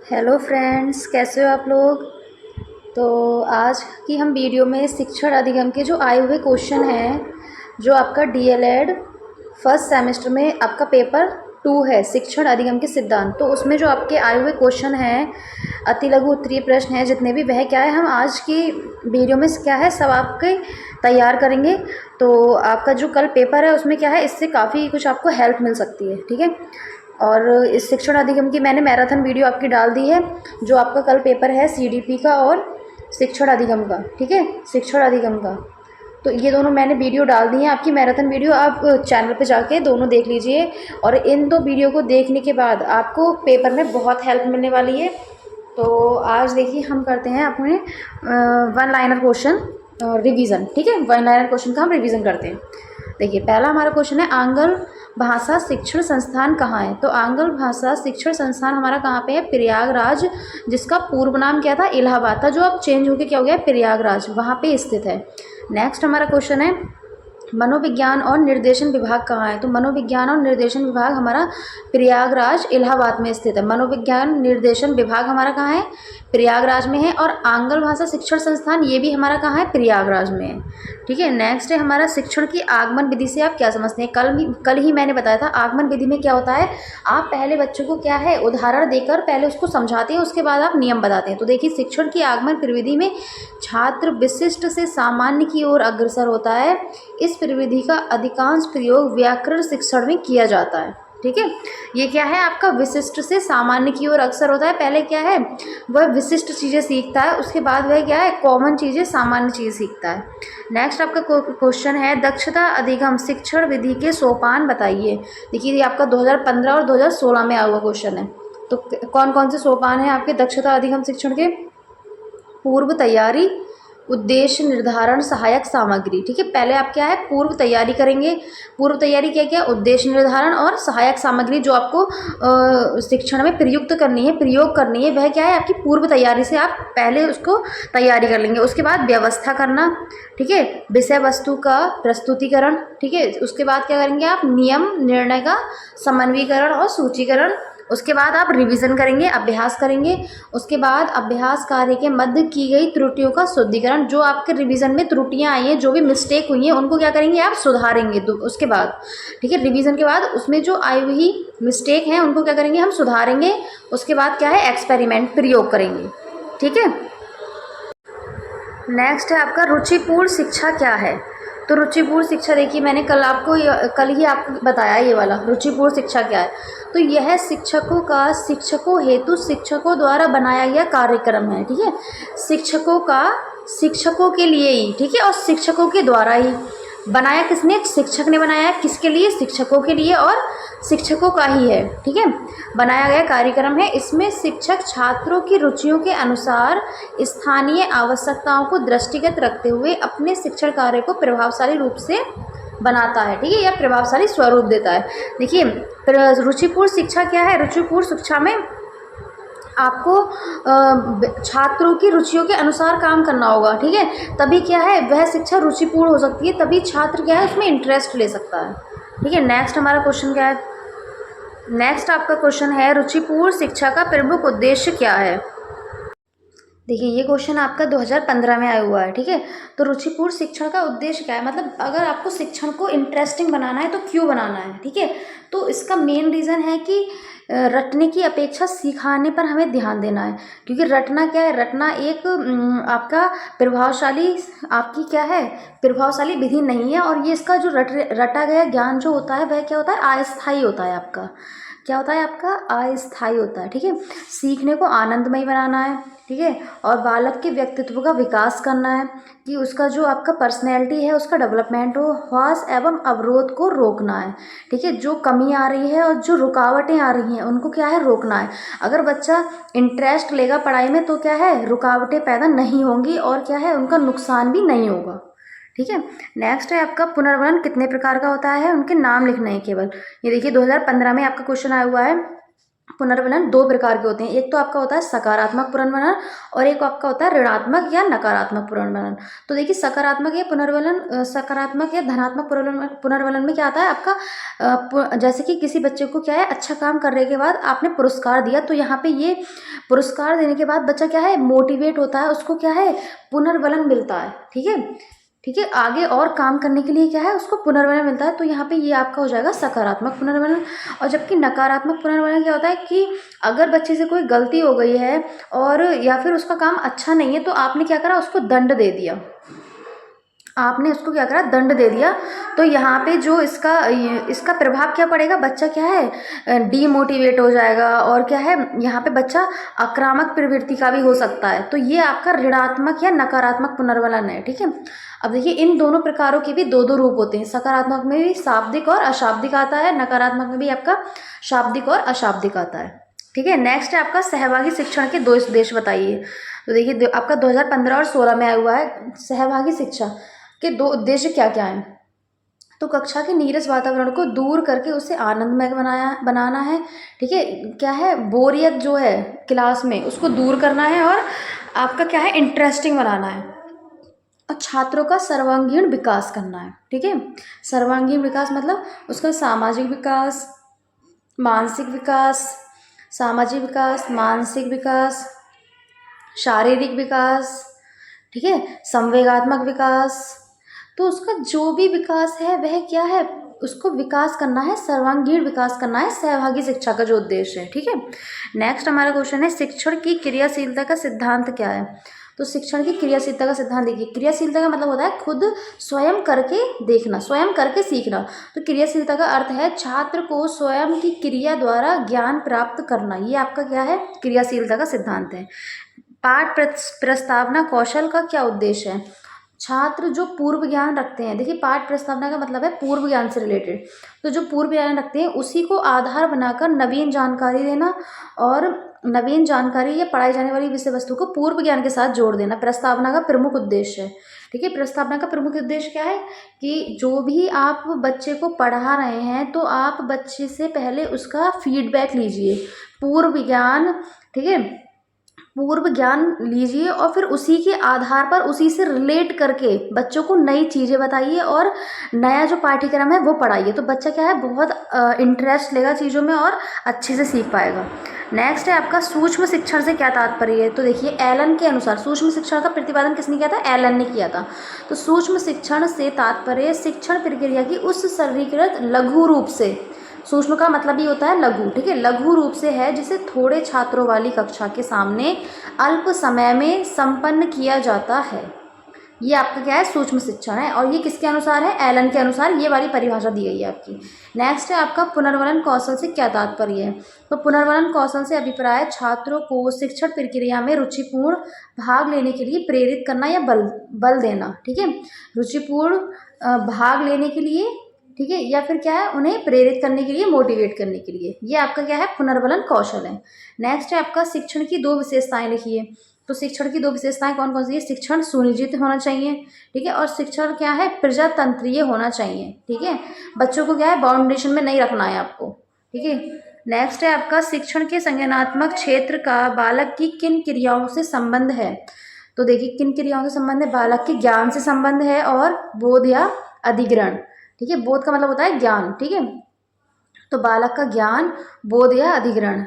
Hello friends, कैसे हो आप लोग। तो आज की हम वीडियो में शिक्षण अधिगम के जो आए हुए क्वेश्चन हैं, जो आपका डीएलएड फर्स्ट सेमेस्टर में आपका पेपर 2 है, शिक्षण अधिगम के सिद्धांत। तो उसमें जो आपके आए हुए क्वेश्चन हैं, अति लघु उत्तरीय प्रश्न हैं जितने भी, वह क्या है, हम आज की वीडियो में क्या है सब आपके तैयार करेंगे। तो आपका जो कल पेपर है उसमें क्या है, इससे काफ़ी कुछ आपको हेल्प मिल सकती है, ठीक है। और इस शिक्षण अधिगम की मैंने मैराथन वीडियो आपकी डाल दी है, जो आपका कल पेपर है सीडीपी का और शिक्षण अधिगम का, ठीक है, शिक्षण अधिगम का। तो ये दोनों मैंने वीडियो डाल दी हैं आपकी मैराथन वीडियो, आप चैनल पे जाके दोनों देख लीजिए। और इन दो वीडियो को देखने के बाद आपको पेपर में बहुत हेल्प मिलने वाली है। तो आज देखिए हम करते हैं अपने वन लाइनर क्वेश्चन रिवीजन, ठीक है। वन लाइनर क्वेश्चन का हम रिवीजन करते हैं। देखिए पहला हमारा क्वेश्चन है, आंग्ल भाषा शिक्षण संस्थान कहाँ है। तो आंग्ल भाषा शिक्षण संस्थान हमारा कहाँ पे है, प्रयागराज, जिसका पूर्व नाम क्या था, इलाहाबाद था, जो अब चेंज होकर क्या हो गया, प्रयागराज, वहाँ पे स्थित है। नेक्स्ट हमारा क्वेश्चन है, मनोविज्ञान और निर्देशन विभाग कहाँ है। तो मनोविज्ञान और निर्देशन विभाग हमारा प्रयागराज इलाहाबाद में स्थित है। मनोविज्ञान निर्देशन विभाग हमारा कहाँ है, प्रयागराज में है। और आंग्ल भाषा शिक्षण संस्थान ये भी हमारा कहाँ है, प्रयागराज में है, ठीक है। नेक्स्ट है हमारा, शिक्षण की आगमन विधि से आप क्या समझते हैं। कल ही मैंने बताया था, आगमन विधि में क्या होता है, आप पहले बच्चों को क्या है उदाहरण देकर पहले उसको समझाते हैं, उसके बाद आप नियम बताते हैं। तो देखिए शिक्षण की आगमन प्रविधि में छात्र विशिष्ट से सामान्य की ओर अग्रसर होता है। इस प्रविधि का अधिकांश प्रयोग व्याकरण शिक्षण में किया जाता है, ठीक है। ये क्या है आपका, विशिष्ट से सामान्य की ओर अक्सर होता है। पहले क्या है, वह विशिष्ट चीज़ें सीखता है, उसके बाद वह क्या है, कॉमन चीज़ें, सामान्य चीज़ सीखता है। नेक्स्ट आपका क्वेश्चन है, दक्षता अधिगम शिक्षण विधि के सोपान बताइए। देखिए ये आपका 2015 और 2016 में आया हुआ क्वेश्चन है। तो कौन कौन से सोपान हैं आपके दक्षता अधिगम शिक्षण के, पूर्व तैयारी, उद्देश्य निर्धारण, सहायक सामग्री, ठीक है। पहले आप क्या है, पूर्व तैयारी करेंगे। पूर्व तैयारी क्या क्या, उद्देश्य निर्धारण और सहायक सामग्री जो आपको शिक्षण में प्रयुक्त करनी है, प्रयोग करनी है, वह क्या है आपकी पूर्व तैयारी से आप पहले उसको तैयारी कर लेंगे। उसके बाद व्यवस्था करना, ठीक है, विषय वस्तु का प्रस्तुतिकरण, ठीक है। उसके बाद क्या करेंगे आप, नियम निर्णय का समन्वयीकरण और सूचीकरण। उसके बाद आप रिवीजन करेंगे, अभ्यास करेंगे। उसके बाद अभ्यास कार्य के मध्य की गई त्रुटियों का शुद्धिकरण, जो आपके रिवीजन में त्रुटियां आई हैं, जो भी मिस्टेक हुई हैं, उनको क्या करेंगे आप सुधारेंगे। तो उसके बाद ठीक है, रिवीजन के बाद उसमें जो आई हुई मिस्टेक हैं उनको क्या करेंगे हम सुधारेंगे। उसके बाद क्या है, एक्सपेरिमेंट, प्रयोग करेंगे, ठीक है। नेक्स्ट है आपका, रुचिपूर्ण शिक्षा क्या है। तो रुचिपूर्ण शिक्षा, देखिए मैंने कल ही आपको बताया ये वाला रुचिपूर्ण शिक्षा क्या है। तो यह शिक्षकों का शिक्षकों हेतु शिक्षकों द्वारा बनाया गया कार्यक्रम है, ठीक है। शिक्षकों का शिक्षकों के लिए ही, ठीक है, और शिक्षकों के द्वारा ही बनाया। किसने, शिक्षक ने बनाया। किसके लिए, शिक्षकों के लिए, और शिक्षकों का ही है, ठीक है, बनाया गया कार्यक्रम है। इसमें शिक्षक छात्रों की रुचियों के अनुसार स्थानीय आवश्यकताओं को दृष्टिगत रखते हुए अपने शिक्षण कार्य को प्रभावशाली रूप से बनाता है, ठीक है, या प्रभावशाली स्वरूप देता है। देखिए रुचिपूर्ण शिक्षा क्या है, रुचिपूर्ण शिक्षा में आपको छात्रों की रुचियों के अनुसार काम करना होगा, ठीक है, तभी क्या है वह शिक्षा रुचिपूर्ण हो सकती है, तभी छात्र क्या है उसमें इंटरेस्ट ले सकता है, ठीक है। नेक्स्ट हमारा क्वेश्चन क्या है, नेक्स्ट आपका क्वेश्चन है, रुचिपूर्ण शिक्षा का प्रमुख उद्देश्य क्या है। देखिए ये क्वेश्चन आपका 2015 में आया हुआ है, ठीक है। तो रुचिपूर्ण शिक्षण का उद्देश्य क्या है, मतलब अगर आपको शिक्षण को इंटरेस्टिंग बनाना है तो क्यों बनाना है, ठीक है। तो इसका मेन रीज़न है कि रटने की अपेक्षा सिखाने पर हमें ध्यान देना है। क्योंकि रटना क्या है, रटना एक आपका प्रभावशाली, आपकी क्या है, प्रभावशाली विधि नहीं है। और ये इसका जो रटा गया ज्ञान जो होता है वह क्या होता है, अस्थायी होता है। आपका क्या होता है, आपका अस्थायी होता है, ठीक है। सीखने को आनंदमय बनाना है, ठीक है, और बालक के व्यक्तित्व का विकास करना है, कि उसका जो आपका पर्सनैलिटी है उसका डेवलपमेंट हो। ह्रास एवं अवरोध को रोकना है, ठीक है, जो कमी आ रही है और जो रुकावटें आ रही हैं उनको क्या है रोकना है। अगर बच्चा इंटरेस्ट लेगा पढ़ाई में तो क्या है रुकावटें पैदा नहीं होंगी, और क्या है उनका नुकसान भी नहीं होगा, ठीक है। नेक्स्ट है आपका, पुनर्वलन कितने प्रकार का होता है, उनके नाम लिखने हैं केवल। ये देखिए 2015 में आपका क्वेश्चन आया हुआ है, पुनर्वलन दो प्रकार के होते हैं, एक तो आपका होता है सकारात्मक पुनर्वलन और एक आपका होता है ऋणात्मक या नकारात्मक पुनर्वलन। तो देखिए सकारात्मक या पुनर्वलन, सकारात्मक या धनात्मक पुनर्वलन में क्या आता है आपका, जैसे कि किसी बच्चे को क्या है अच्छा काम करने के बाद आपने पुरस्कार दिया, तो यहाँ पे ये पुरस्कार देने के बाद बच्चा क्या है मोटिवेट होता है, उसको क्या है पुनर्वलन मिलता है। ठीक है, ठीक है, आगे और काम करने के लिए क्या है उसको पुनर्वलन मिलता है। तो यहाँ पे ये आपका हो जाएगा सकारात्मक पुनर्वलन। और जबकि नकारात्मक पुनर्वलन क्या होता है कि अगर बच्चे से कोई गलती हो गई है और या फिर उसका काम अच्छा नहीं है, तो आपने क्या करा उसको दंड दे दिया, आपने उसको क्या करा दंड दे दिया, तो यहाँ पे जो इसका प्रभाव क्या पड़ेगा, बच्चा क्या है डीमोटिवेट हो जाएगा और क्या है यहाँ पे बच्चा आक्रामक प्रवृत्ति का भी हो सकता है। तो ये आपका ऋणात्मक या नकारात्मक पुनर्वलन है। ठीक है, अब देखिए इन दोनों प्रकारों के भी दो दो रूप होते हैं, सकारात्मक में भी शाब्दिक और अशाब्दिक आता है, नकारात्मक में भी आपका शाब्दिक और अशाब्दिक आता है। ठीक है, नेक्स्ट है आपका सहभागी शिक्षण के दो उद्देश्य बताइए। तो देखिए आपका 2015 और 16 में आया हुआ है, सहभागी शिक्षा के दो उद्देश्य क्या क्या हैं। तो कक्षा के नीरस वातावरण को दूर करके उसे आनंदमय बनाना है। ठीक है, क्या है बोरियत जो है क्लास में उसको दूर करना है और आपका क्या है इंटरेस्टिंग बनाना है और छात्रों का सर्वांगीण विकास करना है। ठीक है, सर्वांगीण विकास मतलब उसका सामाजिक विकास, मानसिक विकास, सामाजिक विकास, मानसिक विकास, शारीरिक विकास, ठीक है, संवेगात्मक विकास। तो उसका जो भी विकास है वह क्या है उसको विकास करना है, सर्वांगीण विकास करना है सहभागी शिक्षा का जो उद्देश्य है। ठीक है, नेक्स्ट हमारा क्वेश्चन है शिक्षण की क्रियाशीलता का सिद्धांत क्या है। तो शिक्षण की क्रियाशीलता का सिद्धांत देखिए, क्रियाशीलता का मतलब होता है खुद स्वयं करके देखना, स्वयं करके सीखना। तो क्रियाशीलता का अर्थ है छात्र को स्वयं की क्रिया द्वारा ज्ञान प्राप्त करना, ये आपका क्या है क्रियाशीलता का सिद्धांत है। पाठ प्रस्तावना कौशल का क्या उद्देश्य है, छात्र जो पूर्व ज्ञान रखते हैं, देखिए पाठ प्रस्तावना का मतलब है पूर्व ज्ञान से रिलेटेड, तो जो पूर्व ज्ञान रखते हैं उसी को आधार बनाकर नवीन जानकारी देना और नवीन जानकारी या पढ़ाई जाने वाली विषय वस्तु को पूर्व ज्ञान के साथ जोड़ देना प्रस्तावना का प्रमुख उद्देश्य है। ठीक है, प्रस्तावना का प्रमुख उद्देश्य क्या है कि जो भी आप बच्चे को पढ़ा रहे हैं तो आप बच्चे से पहले उसका फीडबैक लीजिए, पूर्व ज्ञान, ठीक है, पूर्व ज्ञान लीजिए और फिर उसी के आधार पर उसी से रिलेट करके बच्चों को नई चीज़ें बताइए और नया जो पाठ्यक्रम है वो पढ़ाइए। तो बच्चा क्या है बहुत इंटरेस्ट लेगा चीज़ों में और अच्छे से सीख पाएगा। नेक्स्ट है आपका सूक्ष्म शिक्षण से क्या तात्पर्य है। तो देखिए एलन के अनुसार सूक्ष्म शिक्षण का प्रतिपादन किसने किया था, एलन ने किया था। तो सूक्ष्म शिक्षण से तात्पर्य शिक्षण प्रक्रिया की उस सरलीकृत लघु रूप से, सूक्ष्म का मतलब ही होता है लघु, ठीक है, लघु रूप से है जिसे थोड़े छात्रों वाली कक्षा के सामने अल्प समय में संपन्न किया जाता है। ये आपका क्या है सूक्ष्म शिक्षण है और ये किसके अनुसार है, एलन के अनुसार ये वाली परिभाषा दी गई है आपकी। नेक्स्ट है आपका पुनर्वलन कौशल से क्या तात्पर्य है। तो पुनर्वलन कौशल से अभिप्राय छात्रों को शिक्षण प्रक्रिया में रुचिपूर्ण भाग लेने के लिए प्रेरित करना या बल देना। ठीक है, रुचिपूर्ण भाग लेने के लिए, ठीक है, या फिर क्या है उन्हें प्रेरित करने के लिए, मोटिवेट करने के लिए, ये आपका क्या है पुनर्वलन कौशल है। नेक्स्ट है आपका शिक्षण की दो विशेषताएं लिखिए। तो शिक्षण की दो विशेषताएं कौन कौन सी है, शिक्षण सुनिश्चित होना चाहिए, ठीक है, और शिक्षण क्या है प्रजातंत्रीय होना चाहिए। ठीक है, बच्चों को क्या है बाउंडेशन में नहीं रखना है आपको। ठीक है, नेक्स्ट है आपका शिक्षण के संज्ञानात्मक क्षेत्र का बालक की किन क्रियाओं से संबंध है। तो देखिए किन क्रियाओं से संबंध है, बालक के ज्ञान से संबंध है और बोध या अधिग्रहण। ठीक है, बोध का मतलब होता है ज्ञान। ठीक है, तो बालक का ज्ञान, बोध या अधिग्रहण,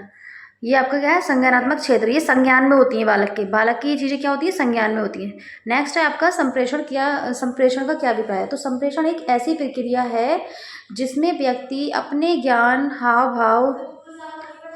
ये आपका क्या है संज्ञानात्मक क्षेत्र, ये संज्ञान में होती है बालक की ये चीज़ें क्या होती है संज्ञान में होती है। नेक्स्ट है आपका संप्रेषण का क्या अभिप्राय है। तो संप्रेषण एक ऐसी प्रक्रिया है जिसमें व्यक्ति अपने ज्ञान, हाव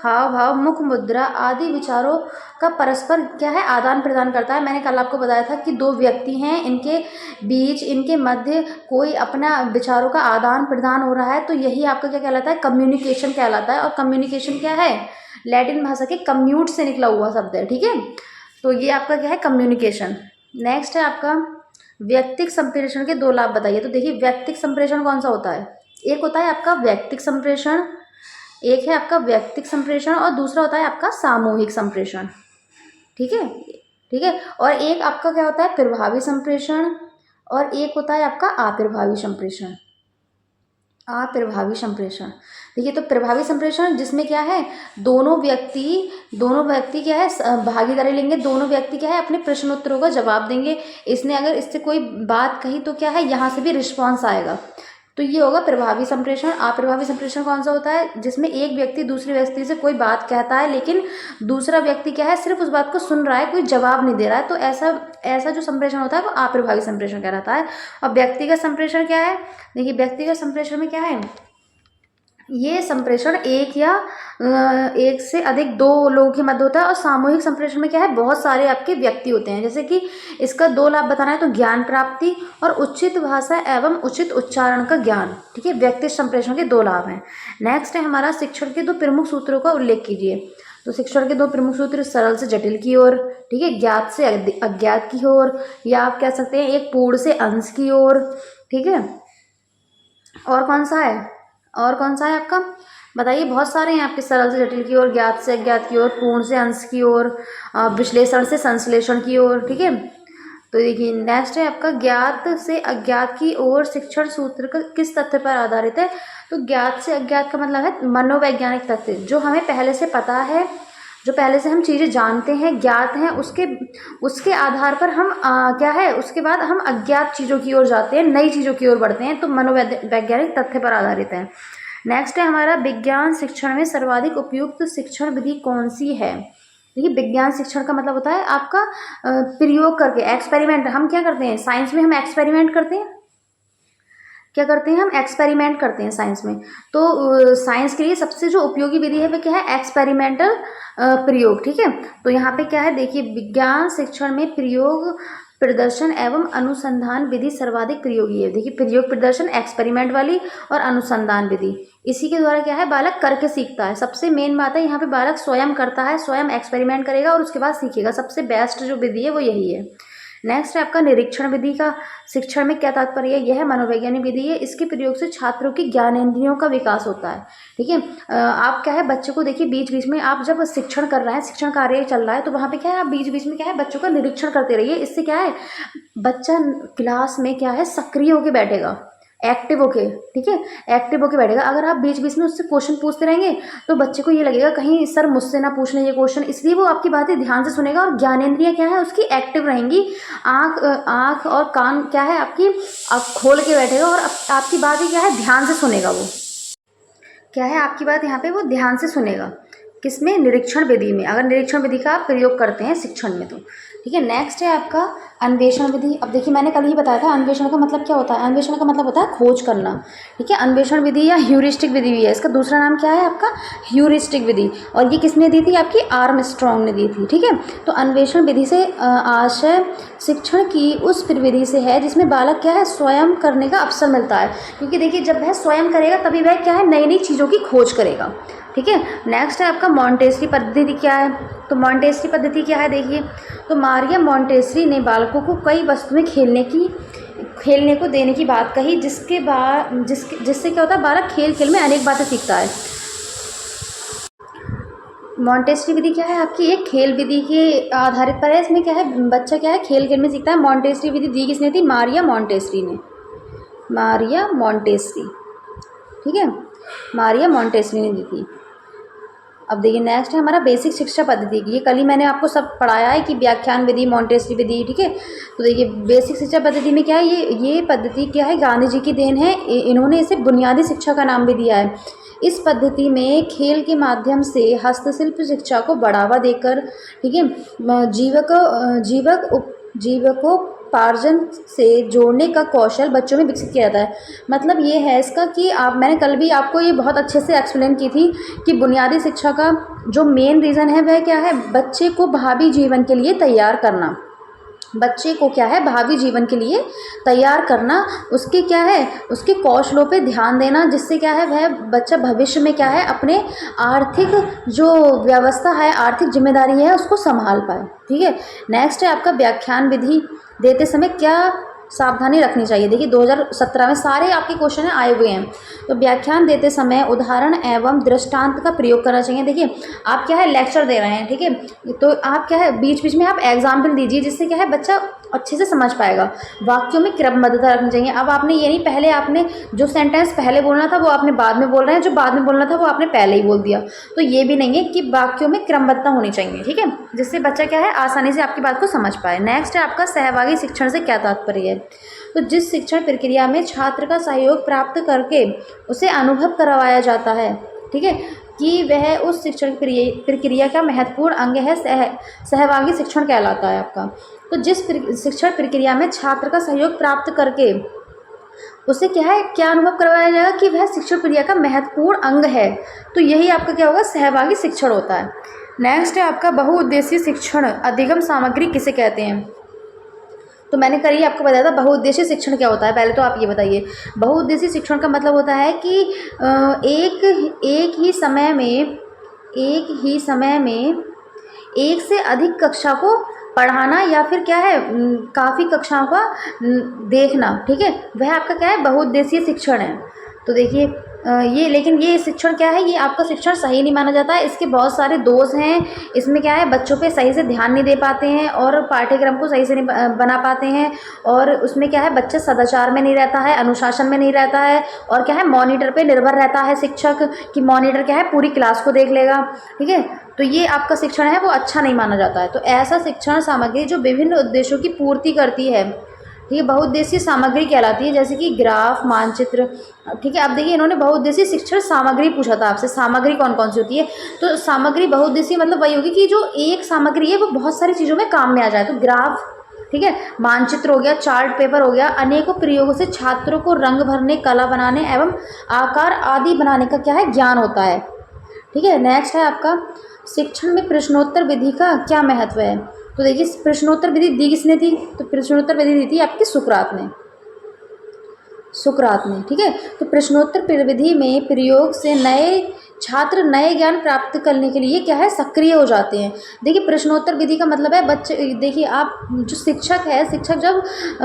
भाव, मुख मुद्रा आदि विचारों का परस्पर क्या है आदान प्रदान करता है। मैंने कल आपको बताया था कि दो व्यक्ति हैं, इनके बीच, इनके मध्य कोई अपना विचारों का आदान प्रदान हो रहा है, तो यही आपका क्या कहलाता है कम्युनिकेशन कहलाता है। और कम्युनिकेशन क्या है लैटिन भाषा के कम्यूट से निकला हुआ शब्द है। ठीक है, तो ये आपका क्या है कम्युनिकेशन। नेक्स्ट है आपका व्यक्तिक संप्रेषण के दो लाभ बताइए। तो देखिए व्यक्तिक संप्रेषण कौन सा होता है, एक होता है आपका व्यक्तिक संप्रेषण, एक है आपका व्यक्तिक संप्रेषण और दूसरा होता है आपका सामूहिक संप्रेषण। ठीक है, ठीक है, और एक आपका क्या होता है प्रभावी संप्रेषण और एक होता है आपका अप्रभावी संप्रेषण। अप्रभावी संप्रेषण। देखिए, तो प्रभावी संप्रेषण जिसमें क्या है, दोनों व्यक्ति क्या है भागीदारी लेंगे, दोनों व्यक्ति क्या है अपने प्रश्नोत्तरों का जवाब देंगे। इसने अगर इससे कोई बात कही तो क्या है यहाँ से भी रिस्पॉन्स आएगा, तो ये होगा प्रभावी संप्रेषण। अप्रभावी संप्रेषण कौन सा होता है, जिसमें एक व्यक्ति दूसरे व्यक्ति से कोई बात कहता है लेकिन दूसरा व्यक्ति क्या है सिर्फ उस बात को सुन रहा है, कोई जवाब नहीं दे रहा है, तो ऐसा जो संप्रेषण होता है वो अप्रभावी संप्रेषण कहलाता है। और व्यक्तिगत संप्रेषण क्या है, देखिए व्यक्तिगत संप्रेषण में क्या है, ये संप्रेषण एक से अधिक दो लोगों के मध्य होता है। और सामूहिक संप्रेषण में क्या है, बहुत सारे आपके व्यक्ति होते हैं। जैसे कि इसका 2 लाभ बताना है तो ज्ञान प्राप्ति और उचित भाषा एवं उचित उच्चारण का ज्ञान। ठीक है, व्यक्ति संप्रेषण के 2 लाभ हैं। नेक्स्ट है हमारा शिक्षण के 2 प्रमुख सूत्रों का उल्लेख कीजिए। तो शिक्षण के 2 प्रमुख सूत्र, सरल से जटिल की ओर, ठीक है, ज्ञात से अज्ञात की ओर, या आप कह सकते हैं एक पूर्ण से अंश की ओर। ठीक है, और कौन सा है आपका, बताइए, बहुत सारे हैं आपके, सरल से जटिल की ओर, ज्ञात से अज्ञात की ओर, पूर्ण से अंश की ओर, विश्लेषण से संश्लेषण की ओर। ठीक है, तो देखिए नेक्स्ट है आपका ज्ञात से अज्ञात की ओर शिक्षण सूत्र का किस तथ्य पर आधारित है। तो ज्ञात से अज्ञात का मतलब है मनोवैज्ञानिक तथ्य, जो हमें पहले से पता है, जो पहले से हम चीज़ें जानते हैं, ज्ञात हैं, उसके आधार पर हम क्या है उसके बाद हम अज्ञात चीज़ों की ओर जाते हैं, नई चीज़ों की ओर बढ़ते हैं, तो मनोवैज्ञानिक तथ्य पर आधारित है। नेक्स्ट है हमारा विज्ञान शिक्षण में सर्वाधिक उपयुक्त शिक्षण विधि कौन सी है। देखिए, विज्ञान शिक्षण का मतलब होता है आपका प्रयोग करके, एक्सपेरिमेंट। हम क्या करते हैं साइंस में, हम एक्सपेरिमेंट करते हैं, हम एक्सपेरिमेंट करते हैं साइंस में। तो साइंस के लिए सबसे जो उपयोगी विधि है वो क्या है, एक्सपेरिमेंटल प्रयोग। ठीक है, तो यहाँ पे क्या है, देखिए विज्ञान शिक्षण में प्रयोग प्रदर्शन एवं अनुसंधान विधि सर्वाधिक प्रयोगी है। देखिए, प्रयोग प्रदर्शन एक्सपेरिमेंट वाली और अनुसंधान विधि, इसी के द्वारा क्या है बालक करके सीखता है। सबसे मेन बात है यहाँ पे बालक स्वयं करता है, स्वयं एक्सपेरिमेंट करेगा और उसके बाद सीखेगा। सबसे बेस्ट जो विधि है वो यही है। नेक्स्ट है आपका निरीक्षण विधि का शिक्षण में क्या तात्पर्य है। यह मनोवैज्ञानिक विधि है, इसके प्रयोग से छात्रों की ज्ञानेंद्रियों का विकास होता है। ठीक है, आप क्या है बच्चे को देखिए, बीच बीच में आप जब शिक्षण कर रहे हैं, शिक्षण कार्य चल रहा है, तो वहाँ पे क्या है आप बीच बीच में क्या है बच्चों का निरीक्षण करते रहिए। इससे क्या है बच्चा क्लास में क्या है सक्रिय होकर बैठेगा, एक्टिव होके, ठीक है, एक्टिव होके बैठेगा। अगर आप बीच बीच में उससे क्वेश्चन पूछते रहेंगे तो बच्चे को ये लगेगा कहीं सर मुझसे ना पूछ लें ये क्वेश्चन, इसलिए वो आपकी बातें ध्यान से सुनेगा और ज्ञानेंद्रियां क्या है उसकी एक्टिव रहेंगी। आँख और कान क्या है आपकी खोल के बैठेगा और आपकी बातें क्या है ध्यान से सुनेगा। वो क्या है आपकी बात यहाँ पे वो ध्यान से सुनेगा, किसमें, निरीक्षण विधि में। अगर निरीक्षण विधि का आप प्रयोग करते हैं शिक्षण में तो ठीक है। नेक्स्ट है आपका अन्वेषण विधि। अब देखिए मैंने कल ही बताया था अन्वेषण का मतलब क्या होता है। अन्वेषण का मतलब होता है खोज करना। ठीक है, अन्वेषण विधि या ह्यूरिस्टिक विधि भी है, इसका दूसरा नाम क्या है आपका ह्यूरिस्टिक विधि, और ये किसने दी थी आपकी आर्मस्ट्रॉन्ग ने दी थी। ठीक है, तो अन्वेषण विधि से आशय शिक्षण की उस विधि से है जिसमें बालक क्या है स्वयं करने का अवसर मिलता है, क्योंकि देखिए जब वह स्वयं करेगा तभी वह क्या है नई नई चीज़ों की खोज करेगा। ठीक है, नेक्स्ट है आपका मॉन्टेसरी पद्धति क्या है। तो मॉन्टेसरी पद्धति क्या है देखिए, तो मारिया मॉन्टेसरी ने बालकों को कई वस्तुएं खेलने को देने की बात कही, जिससे क्या होता है बालक खेल खेल में अनेक बातें सीखता है। मॉन्टेसरी विधि क्या है आपकी एक खेल विधि के आधारित पर है। इसमें क्या है बच्चा क्या है खेल खेल में सीखता है। मॉन्टेसरी विधि दी किसने थी, मारिया मॉन्टेसरी ने, मारिया मॉन्टेसरी। ठीक है, मारिया मॉन्टेसरी ने दी थी। अब देखिए नेक्स्ट है हमारा बेसिक शिक्षा पद्धति की। ये कल ही मैंने आपको सब पढ़ाया है कि व्याख्यान विधि, मॉन्टेसरी विधि। ठीक है, तो देखिए बेसिक शिक्षा पद्धति में क्या है, ये पद्धति क्या है गांधी जी की देन है। इन्होंने इसे बुनियादी शिक्षा का नाम भी दिया है। इस पद्धति में खेल के माध्यम से हस्तशिल्प शिक्षा को बढ़ावा देकर, ठीक है, जीवकोपार्जन से जोड़ने का कौशल बच्चों में विकसित किया जाता है। मतलब ये है इसका कि मैंने कल भी आपको ये बहुत अच्छे से एक्सप्लेन की थी कि बुनियादी शिक्षा का जो मेन रीज़न है वह क्या है, बच्चे को भावी जीवन के लिए तैयार करना। बच्चे को क्या है भावी जीवन के लिए तैयार करना, उसके क्या है उसके कौशलों पे ध्यान देना, जिससे क्या है वह बच्चा भविष्य में क्या है अपने आर्थिक जो व्यवस्था है, आर्थिक जिम्मेदारी है उसको संभाल पाए। ठीक है, नेक्स्ट है आपका व्याख्यान विधि देते समय क्या सावधानी रखनी चाहिए। देखिए 2017 में सारे आपके क्वेश्चन आए हुए हैं। तो व्याख्यान देते समय उदाहरण एवं दृष्टांत का प्रयोग करना चाहिए। देखिए आप क्या है लेक्चर दे रहे हैं, ठीक है, तो आप क्या है बीच बीच में आप एग्जाम्पल दीजिए, जिससे क्या है बच्चा अच्छे से समझ पाएगा। वाक्यों में क्रमबद्धता रखनी चाहिए। अब आपने ये नहीं पहले आपने जो सेंटेंस पहले बोलना था वो आपने बाद में बोल रहे हैं, जो बाद में बोलना था वो आपने पहले ही बोल दिया। तो ये भी नहीं है कि वाक्यों में क्रमबद्धता होनी चाहिए, ठीक है, जिससे बच्चा क्या है आसानी से आपकी बात को समझ पाए। नेक्स्ट है आपका सहभागी शिक्षण से क्या तात्पर्य है। तो जिस शिक्षण प्रक्रिया में छात्र का सहयोग प्राप्त करके उसे अनुभव करवाया जाता है, ठीक है, कि वह उस शिक्षण प्रक्रिया का महत्वपूर्ण अंग है, सहभागी शिक्षण कहलाता है आपका। तो जिस शिक्षण प्रक्रिया में छात्र का सहयोग प्राप्त करके उसे क्या है क्या अनुभव करवाया जाएगा कि वह शिक्षण प्रक्रिया का महत्वपूर्ण अंग है, तो यही आपका क्या होगा सहभागी शिक्षण होता है। नेक्स्ट है आपका बहुउद्देशीय शिक्षण अधिगम सामग्री किसे कहते हैं। तो मैंने कल ही आपको बताया था बहुउद्देशीय शिक्षण क्या होता है। पहले तो आप ये बताइए, बहुउद्देशीय शिक्षण का मतलब होता है कि एक ही समय में एक से अधिक कक्षा को पढ़ाना या फिर क्या है काफ़ी कक्षाओं का देखना, ठीक है, वह आपका क्या है बहुउद्देशीय शिक्षण है। तो देखिए लेकिन ये शिक्षण क्या है, ये आपका शिक्षण सही नहीं माना जाता है। इसके बहुत सारे दोष हैं। इसमें क्या है बच्चों पे सही से ध्यान नहीं दे पाते हैं और पाठ्यक्रम को सही से नहीं बना पाते हैं, और उसमें क्या है बच्चा सदाचार में नहीं रहता है, अनुशासन में नहीं रहता है, और क्या है मॉनिटर पे निर्भर रहता है शिक्षक कि मॉनिटर क्या है पूरी क्लास को देख लेगा, ठीक है। तो ये आपका शिक्षण है वो अच्छा नहीं माना जाता है। तो ऐसा शिक्षण सामग्री जो विभिन्न उद्देश्यों की पूर्ति करती है, ठीक है, बहुउद्देशीय सामग्री कहलाती है, जैसे कि ग्राफ, मानचित्र, ठीक है। अब देखिए इन्होंने बहुउद्देशीय शिक्षण सामग्री पूछा था आपसे, सामग्री कौन कौन सी होती है। तो सामग्री बहुउद्देशीय मतलब वही होगी कि जो एक सामग्री है वो बहुत सारी चीज़ों में काम में आ जाए। तो ग्राफ, ठीक है, मानचित्र हो गया, चार्ट पेपर हो गया, अनेकों प्रयोगों से छात्रों को रंग भरने, कला बनाने एवं आकार आदि बनाने का क्या है ज्ञान होता है, ठीक है। नेक्स्ट है आपका शिक्षण में प्रश्नोत्तर विधि का क्या महत्व है। तो देखिए प्रश्नोत्तर विधि दी किसने थी, तो प्रश्नोत्तर विधि दी थी आपकी सुकरात ने, ठीक है। तो प्रश्नोत्तर विधि में प्रयोग से छात्र नए ज्ञान प्राप्त करने के लिए क्या है सक्रिय हो जाते हैं। देखिए प्रश्नोत्तर विधि का मतलब है बच्चे, देखिए आप जो शिक्षक है, शिक्षक जब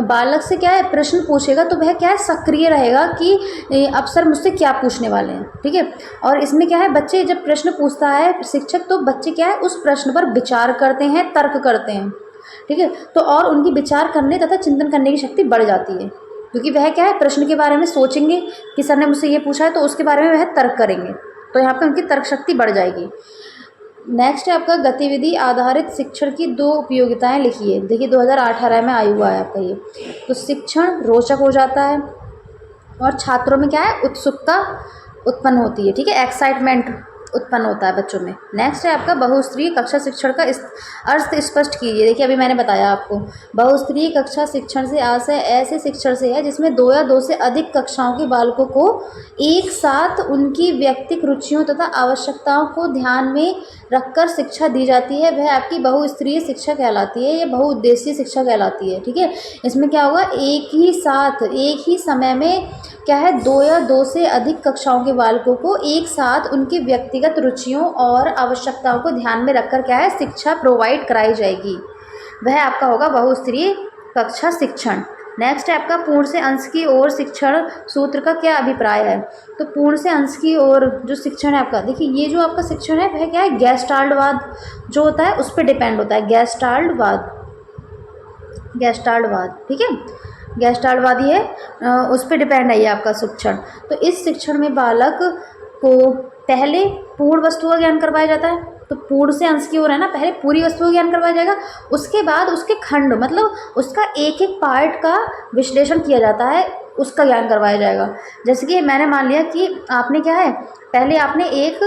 बालक से क्या है प्रश्न पूछेगा तो वह क्या है सक्रिय रहेगा कि अब सर मुझसे क्या पूछने वाले हैं, ठीक है। और इसमें क्या है बच्चे जब प्रश्न पूछता है शिक्षक तो बच्चे क्या है उस प्रश्न पर विचार करते हैं, तर्क करते हैं, ठीक है। तो और उनकी विचार करने तथा चिंतन करने की शक्ति बढ़ जाती है, क्योंकि वह क्या है प्रश्न के बारे में सोचेंगे कि सर ने मुझसे ये पूछा है, तो उसके बारे में वह तर्क करेंगे, तो यहाँ पे उनकी तर्क शक्ति बढ़ जाएगी। नेक्स्ट है आपका गतिविधि आधारित शिक्षण की 2 उपयोगिताएं लिखिए। देखिए 2018 में आया हुआ है आपका ये। तो शिक्षण रोचक हो जाता है और छात्रों में क्या है उत्सुकता उत्पन्न होती है, ठीक है, एक्साइटमेंट उत्पन्न होता है बच्चों में। नेक्स्ट है आपका बहुस्तरीय कक्षा शिक्षण का अर्थ स्पष्ट कीजिए। देखिए अभी मैंने बताया आपको बहुस्तरीय कक्षा शिक्षण से आशय ऐसे शिक्षण से है जिसमें 2 या 2 से अधिक कक्षाओं के बालकों को एक साथ उनकी व्यक्तिगत रुचियों तथा आवश्यकताओं को ध्यान में रखकर शिक्षा दी जाती है, वह आपकी बहुस्तरीय शिक्षा कहलाती है या बहुउद्देशीय शिक्षा कहलाती है, ठीक है। इसमें क्या होगा एक ही साथ एक ही समय में क्या है 2 या 2 से अधिक कक्षाओं के बालकों को एक साथ उनकी व्यक्तिगत रुचियों और आवश्यकताओं को ध्यान में रखकर क्या है शिक्षा प्रोवाइड कराई जाएगी, वह आपका होगा बहुस्तरीय कक्षा शिक्षण। नेक्स्ट है आपका पूर्ण से अंश की ओर शिक्षण सूत्र का क्या अभिप्राय है। तो पूर्ण से अंश की ओर जो शिक्षण है आपका, देखिए ये जो आपका शिक्षण है वह क्या है गेस्टाल्टवाद जो होता है उस पर डिपेंड होता है, गेस्टाल्टवाद, ठीक है, गेस्टाल्टवादी है, उस पर डिपेंड है ये आपका शिक्षण। तो इस शिक्षण में बालक को पहले पूर्ण वस्तु का ज्ञान करवाया जाता है, तो पूर्ण से अंश की ओर है ना, पहले पूरी वस्तु का ज्ञान करवाया जाएगा, उसके बाद उसके खंड मतलब उसका एक एक पार्ट का विश्लेषण किया जाता है, उसका ज्ञान करवाया जाएगा। जैसे कि मैंने मान लिया कि आपने क्या है पहले आपने एक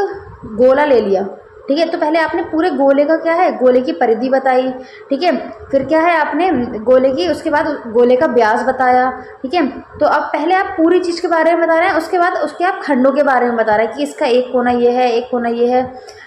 गोला ले लिया, ठीक है, तो पहले आपने पूरे गोले का क्या है गोले की परिधि बताई, ठीक है, फिर क्या है आपने गोले की उसके बाद गोले का व्यास बताया, ठीक है। तो अब पहले आप पूरी चीज़ के बारे में बता रहे हैं, उसके बाद उसके आप खंडों के बारे में बता रहे हैं कि इसका एक कोना ये है, एक कोना ये है,